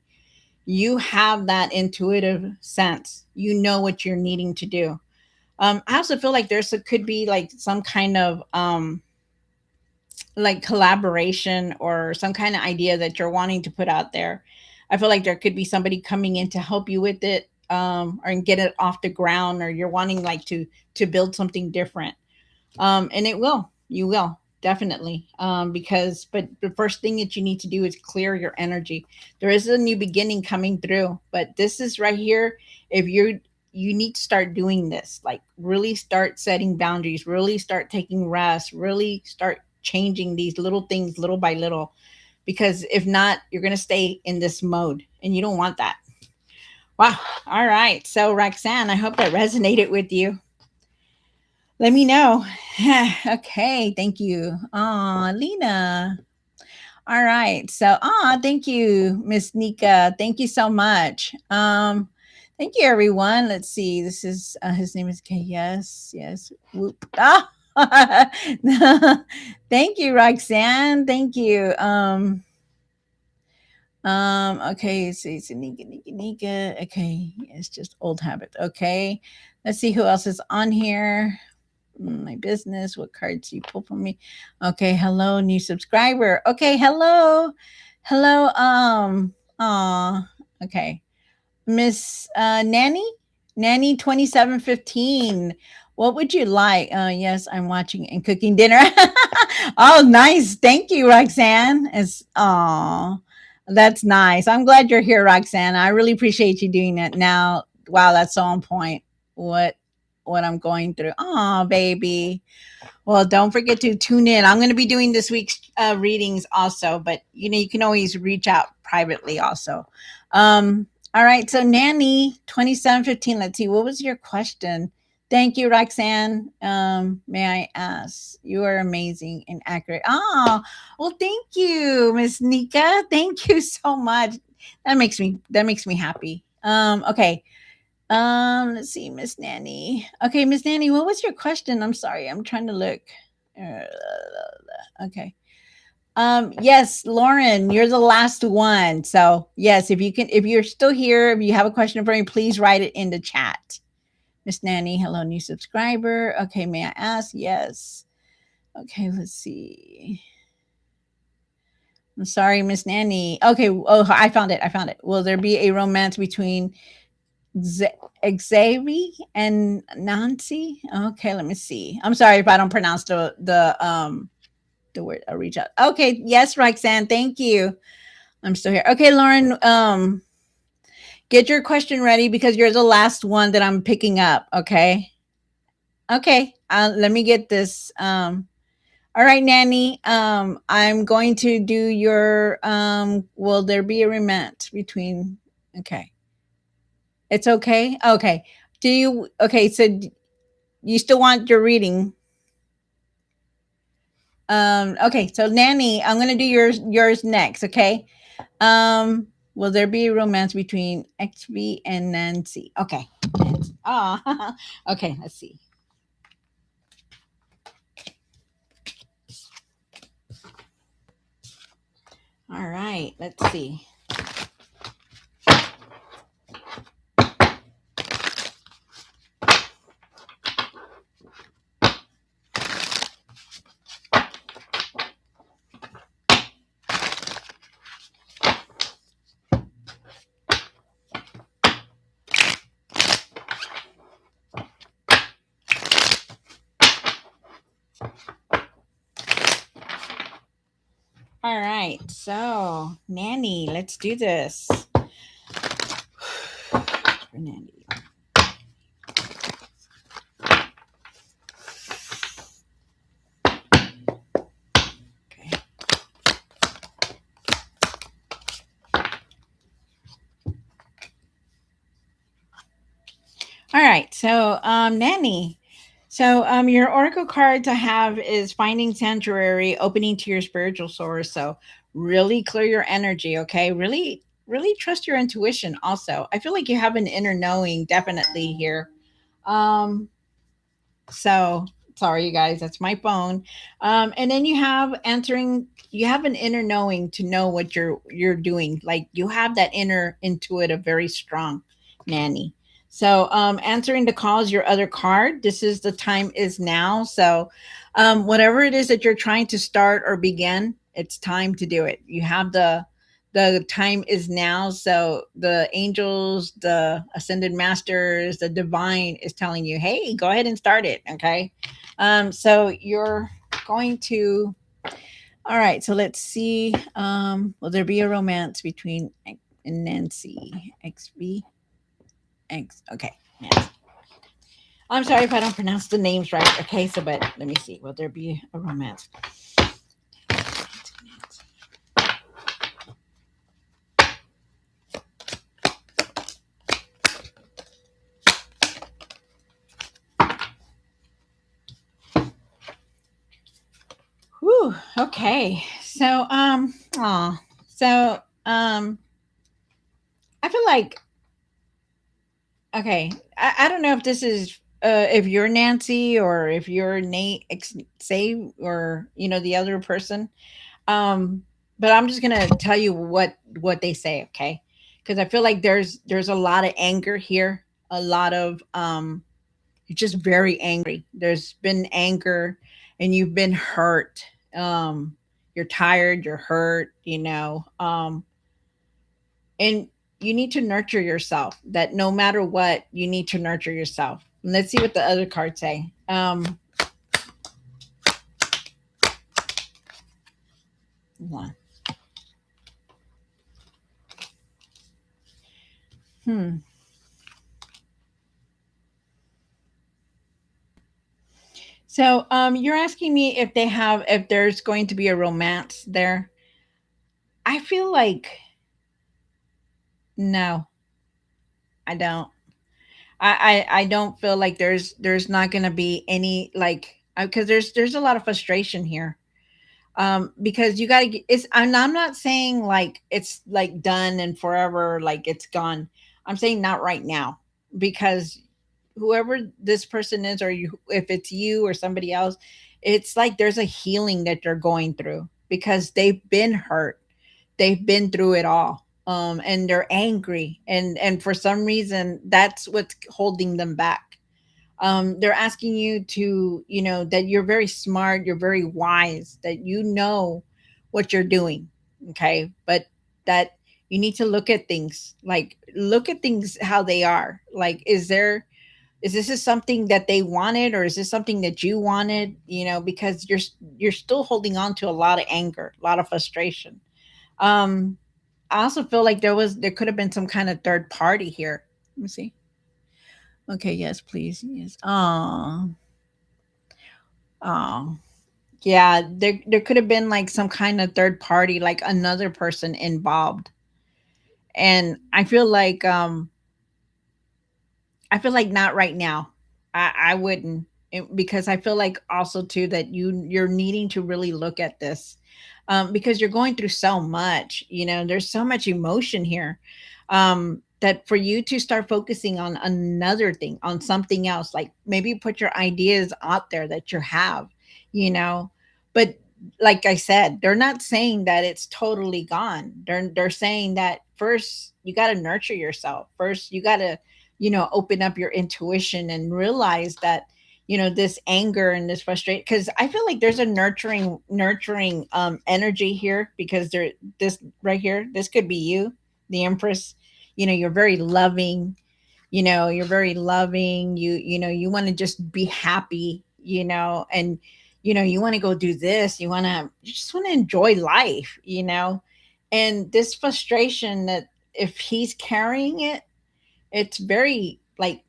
You have that intuitive sense. You know what you're needing to do. I also feel like could be like some kind of like collaboration or some kind of idea that you're wanting to put out there. I feel like there could be somebody coming in to help you with it, or get it off the ground, or you're wanting like to build something different. And you will definitely, because but the first thing that you need to do is clear your energy. There is a new beginning coming through, but this is right here. If you need to start doing this, like really start setting boundaries, really start taking rest, really start changing these little things little by little, because if not, you're going to stay in this mode, and you don't want that. Wow. All right, so Roxanne, I hope that resonated with you. Let me know. Okay, thank you. Lena. All right. So, thank you, Miss Nika. Thank you so much. Thank you, everyone. Let's see. This is his name is K. Yes, yes. Whoop. Ah. Thank you, Roxanne. Thank you. Okay, so it's Nika, Nika, Nika. Okay, it's just old habit. Okay. Let's see who else is on here. My business, what cards you pull for me. Okay, hello, new subscriber. Okay, hello. Hello, okay. Miss Nanny 2715. What would you like? Yes, I'm watching and cooking dinner. Oh, nice. Thank you, Roxanne. It's that's nice. I'm glad you're here, Roxanne. I really appreciate you doing that now. Wow, that's so on point. What what I'm going through. Oh, baby. Well, don't forget to tune in. I'm going to be doing this week's readings also, but you can always reach out privately also. All right. So Nanny 2715, let's see. What was your question? Thank you, Roxanne. May I ask? You are amazing and accurate. Oh, well, thank you, Miss Nika. Thank you so much. That makes me happy. Okay. Let's see, Miss Nanny. Okay, Miss Nanny, what was your question? I'm sorry, I'm trying to look. Uh, Okay. Yes, Lauren, you're the last one. So yes, if you're still here, if you have a question for me, please write it in the chat. Miss Nanny, hello, new subscriber. Okay, may I ask? Yes. Okay, let's see. I'm sorry, Miss Nanny. Okay, oh, I found it. I found it. Will there be a romance between Xavier and Nancy? Okay, let me see. I'm sorry if I don't pronounce the word. I'll reach out. Okay, yes, Roxanne, thank you. I'm still here. Okay, Lauren, get your question ready because you're the last one that I'm picking up. Okay. Okay. Let me get this. All right, Nanny. I'm going to do your will there be a romance between okay. It's okay? Okay. Do you okay, so you still want your reading? Okay, so Nanny, I'm gonna do yours next, okay? Will there be a romance between XB and Nancy? Okay. Ah, okay, let's see. All right, let's see. All right, so Nanny, let's do this. For Nanny. Okay. All right, so Nanny. So your oracle cards I have is finding sanctuary, opening to your spiritual source. So really clear your energy, okay? Really trust your intuition also. I feel like you have an inner knowing definitely here. Um so sorry you guys, that's my phone. And then you have an inner knowing to know what you're doing. Like you have that inner intuitive very strong, Nanny. So answering the calls, your other card, this is the time is now. So whatever it is that you're trying to start or begin, it's time to do it. You have the time is now. So the angels, the ascended masters, the divine is telling you, hey, go ahead and start it. Okay. So you're going to, all right. So let's see. Will there be a romance between and Nancy? XB? X. Okay. Nancy. I'm sorry if I don't pronounce the names right. Okay. So, but let me see. Will there be a romance? Whew, okay. So, so, I feel like, okay, I don't know if this is, if you're Nancy or if you're Nate, say, or, the other person. Um, but I'm just going to tell you what they say. Okay. Cause I feel like there's a lot of anger here, a lot of, you're just very angry. There's been anger and you've been hurt. You're tired, you're hurt, and you need to nurture yourself. That no matter what, you need to nurture yourself. And let's see what the other cards say. One. Hmm. So, you're asking me if there's going to be a romance there. I feel like no, I don't. I don't feel like there's not gonna be any like because there's a lot of frustration here. Because you got to it's I'm not saying like it's like done and forever like it's gone. I'm saying not right now, because whoever this person is, or you, if it's you or somebody else, it's like there's a healing that they're going through because they've been hurt, they've been through it all, and they're angry, and for some reason that's what's holding them back. They're asking you to, you know, that you're very smart, you're very wise, that you know what you're doing, okay, but that you need to look at things, like look at things how they are. Like, is this is something that they wanted, or is this something that you wanted, you know, because you're still holding on to a lot of anger, a lot of frustration. um I also feel like there could have been some kind of third party here. Let me see. Okay, yes, please, yes. Oh, yeah, there could have been like some kind of third party, like another person involved. And I feel like not right now. I wouldn't. Because I feel like also too that you're needing to really look at this, because you're going through so much. You know, there's so much emotion here, that for you to start focusing on another thing, on something else, like maybe put your ideas out there that you have, you know. But like I said, they're not saying that it's totally gone. They're saying that first you got to nurture yourself. First you got to, you know, open up your intuition and realize that, you know, this anger and this frustration, because I feel like there's a nurturing energy here, because there, this right here, this could be you, the Empress. You know, you're very loving, you know, you're very loving, you know, you want to just be happy, you know, and you know, you want to go do this, you just want to enjoy life, you know. And this frustration, that if he's carrying it, it's very like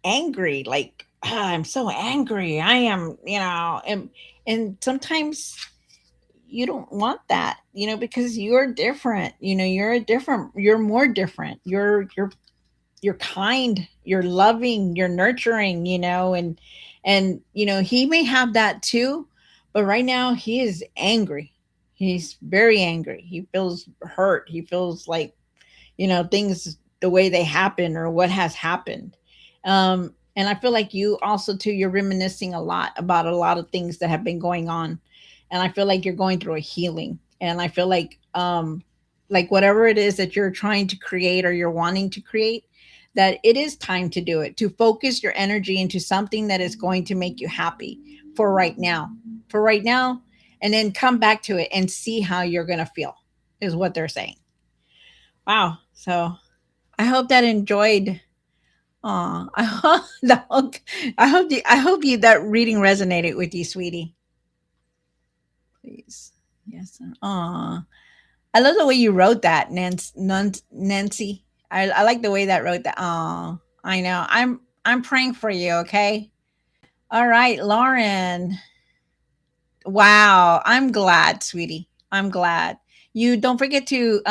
angry, like, "Ah, I'm so angry, I am," you know. And sometimes you don't want that, you know, because you're different, you know, you're more different, you're kind, you're loving, you're nurturing, you know. And you know, he may have that too, but right now he is angry. He's very angry, he feels hurt, he feels like, you know, things the way they happen or what has happened. And I feel like you also too, you're reminiscing a lot about a lot of things that have been going on. And I feel like you're going through a healing. And I feel like whatever it is that you're trying to create or you're wanting to create, that it is time to do it, to focus your energy into something that is going to make you happy for right now. For right now, and then come back to it and see how you're going to feel, is what they're saying. Wow. So I hope that enjoyed. Aw, I hope I hope you that reading resonated with you, sweetie. Please, yes. Aw, I love the way you wrote that, Nancy. I like the way that wrote that. Aw, I know. I'm praying for you. Okay. All right, Lauren. Wow, I'm glad, sweetie. I'm glad. You don't forget to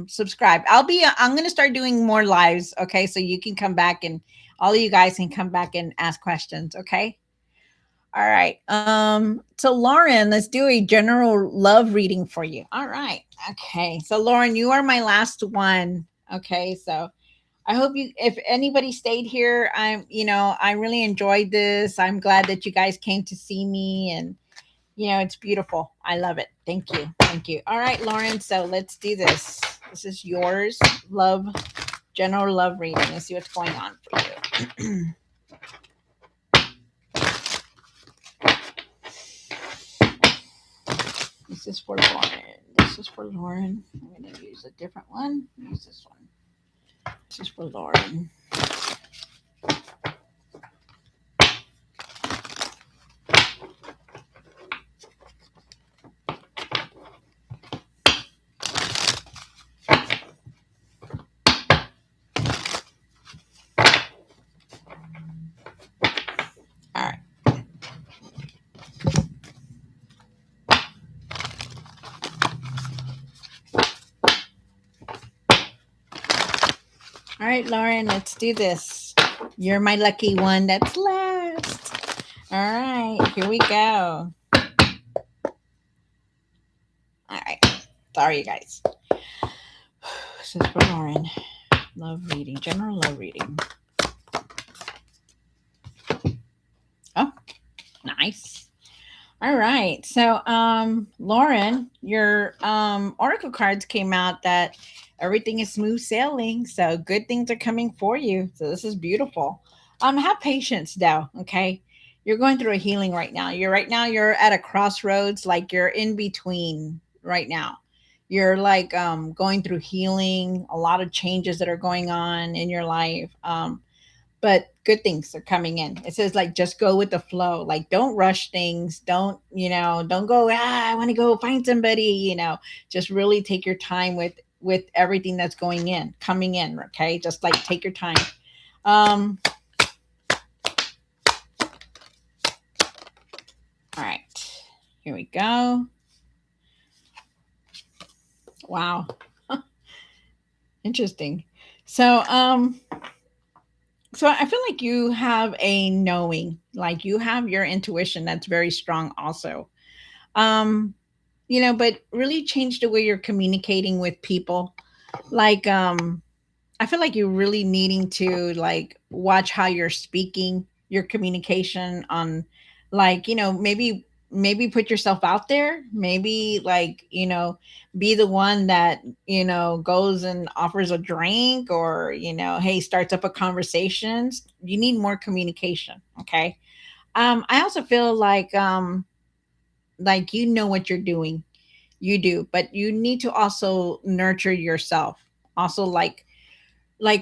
subscribe. I'm going to start doing more lives, okay? So you can come back, and all of you guys can come back and ask questions, okay? All right. So Lauren, let's do a general love reading for you. All right. Okay. So Lauren, you are my last one. Okay. So I hope you, if anybody stayed here, you know, I really enjoyed this. I'm glad that you guys came to see me, and you know, it's beautiful. I love it. Thank you. Thank you. All right, Lauren. So let's do this. This is yours. Love, general love reading. Let's see what's going on for you. This is for Lauren. This is for Lauren. I'm going to use a different one. Use this one. This is for Lauren. All right. All right, Lauren, let's do this. You're my lucky one that's last. All right, here we go. All right. Sorry, you guys. This is for Lauren. Love reading. General love reading. Oh, nice. All right. So, Lauren, your oracle cards came out that everything is smooth sailing. So good things are coming for you. So this is beautiful. Have patience though. Okay. You're going through a healing right now. You're at a crossroads, like you're in between right now. You're like going through healing, a lot of changes that are going on in your life. But good things are coming in. It says like just go with the flow. Like don't rush things. Don't go, I want to go find somebody, just really take your time with everything that's going in, coming in, okay? Just like take your time. Um all right. Here we go. Wow. Interesting. So I feel like you have a knowing, like you have your intuition that's very strong also. Um but really change the way you're communicating with people. Like I feel like you're really needing to like watch how you're speaking, your communication on, like, maybe put yourself out there, maybe like, be the one that, goes and offers a drink, or, hey, starts up a conversation. You need more communication, okay? I also feel like you know what you're doing. You do, but you need to also nurture yourself. Also, like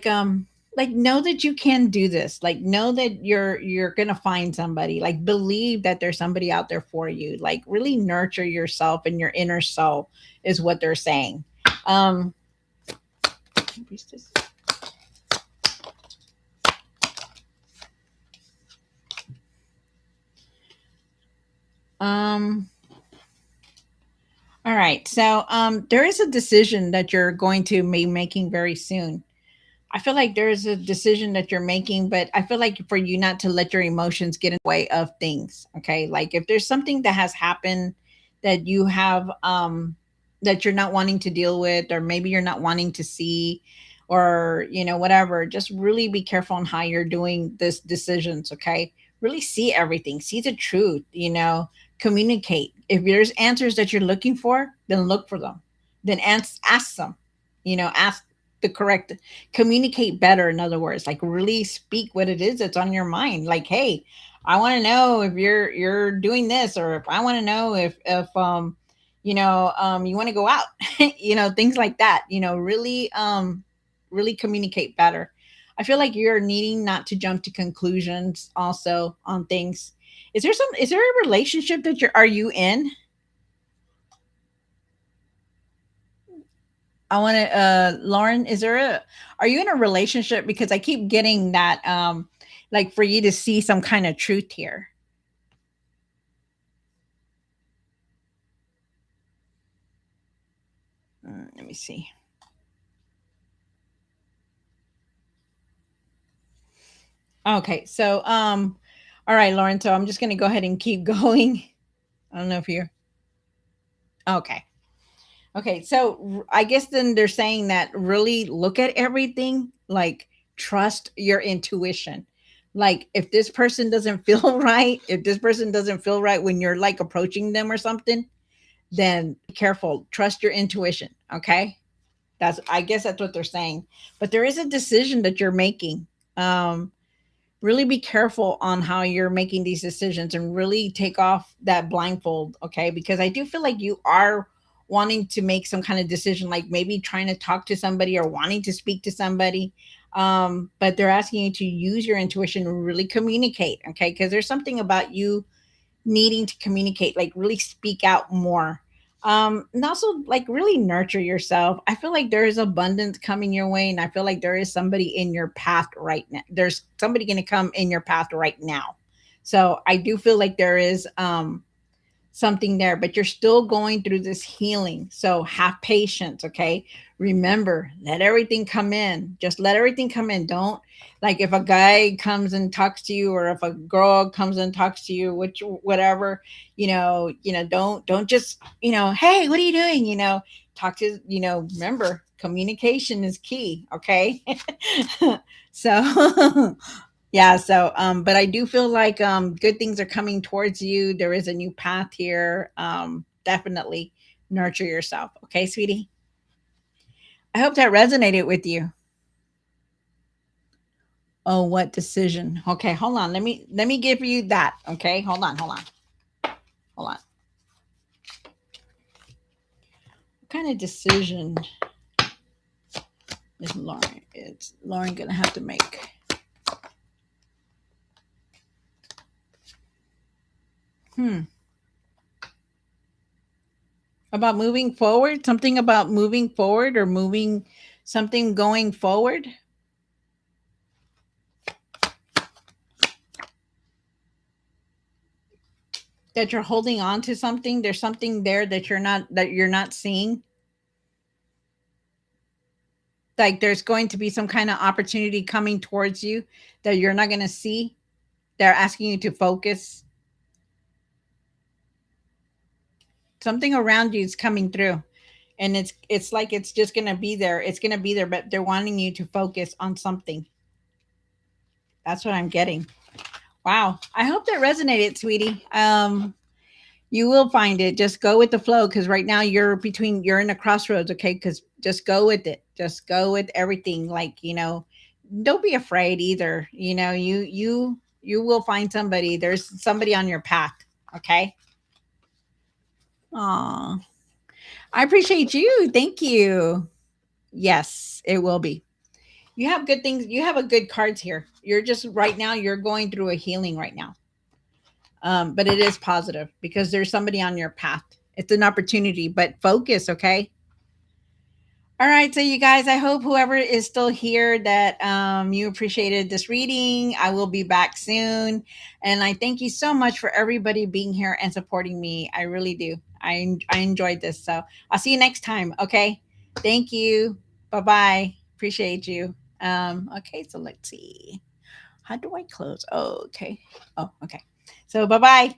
um like know that you can do this. Like know that you're gonna find somebody. Like believe that there's somebody out there for you. Like really nurture yourself and your inner soul is what they're saying. um um all right, so there is a decision that you're going to be making very soon. I feel like there's a decision that you're making, but I feel like for you not to let your emotions get in the way of things. Okay. Like if there's something that has happened that you have, that you're not wanting to deal with, or maybe you're not wanting to see, or, whatever, just really be careful on how you're doing this decisions. Okay. Really see everything, see the truth, communicate. If there's answers that you're looking for, then look for them. Then ask them, ask the correct, communicate better. In other words, like really speak what it is that's on your mind. Like, hey, I want to know if you're doing this, or if I want to know if you want to go out, things like that. Really communicate better. I feel like you're needing not to jump to conclusions also on things. Is there a relationship that are you in? I want to, Lauren, are you in a relationship? Because I keep getting that, like for you to see some kind of truth here. Let me see. Okay. So, all right, Lauren. So I'm just going to go ahead and keep going. I don't know if you're okay. Okay. So I guess then they're saying that really look at everything, like trust your intuition. Like if this person doesn't feel right, if this person doesn't feel right when you're like approaching them or something, then be careful. Trust your intuition. Okay. I guess that's what they're saying. But there is a decision that you're making. Really be careful on how you're making these decisions and really take off that blindfold. Okay. Because I do feel like you are wanting to make some kind of decision, like maybe trying to talk to somebody or wanting to speak to somebody. But they're asking you to use your intuition and really communicate. Okay. Because there's something about you needing to communicate, like really speak out more. And also like really nurture yourself. I feel like there is abundance coming your way, and I feel like there is somebody in your path right now. There's somebody going to come in your path right now. So I do feel like there is something there, but you're still going through this healing. So have patience, okay? Remember, let everything come in. Just let everything come in. Don't, like, if a guy comes and talks to you, or if a girl comes and talks to you, which whatever, don't just, hey, what are you doing? Talk to, remember, communication is key, okay? So yeah, so but I do feel like good things are coming towards you. There is a new path here. Definitely nurture yourself, okay, sweetie? I hope that resonated with you. Oh, what decision? Okay, hold on. Let me give you that. Okay, hold on. What kind of decision is Lauren gonna have to make? Hmm. About moving forward? Something about moving forward, or moving something going forward? That you're holding on to something. There's something there that you're not seeing. Like there's going to be some kind of opportunity coming towards you that you're not going to see. They're asking you to focus. Something around you is coming through, and it's like it's just going to be there. It's going to be there, but they're wanting you to focus on something. That's what I'm getting. Wow. I hope that resonated, sweetie. You will find it. Just go with the flow, because right now you're in a crossroads, okay? Because just go with it. Just go with everything. Like, don't be afraid either. You will find somebody. There's somebody on your path. Okay. Aw. I appreciate you. Thank you. Yes, it will be. You have good things. You have a good cards here. You're just right now, you're going through a healing right now. But it is positive because there's somebody on your path. It's an opportunity, but focus, okay? All right, so you guys, I hope whoever is still here that you appreciated this reading. I will be back soon, and I thank you so much for everybody being here and supporting me. I really do. I enjoyed this, so I'll see you next time. Okay, thank you. Bye bye. Appreciate you. Okay, so let's see. How do I close? Oh, okay. Oh, okay. So bye bye.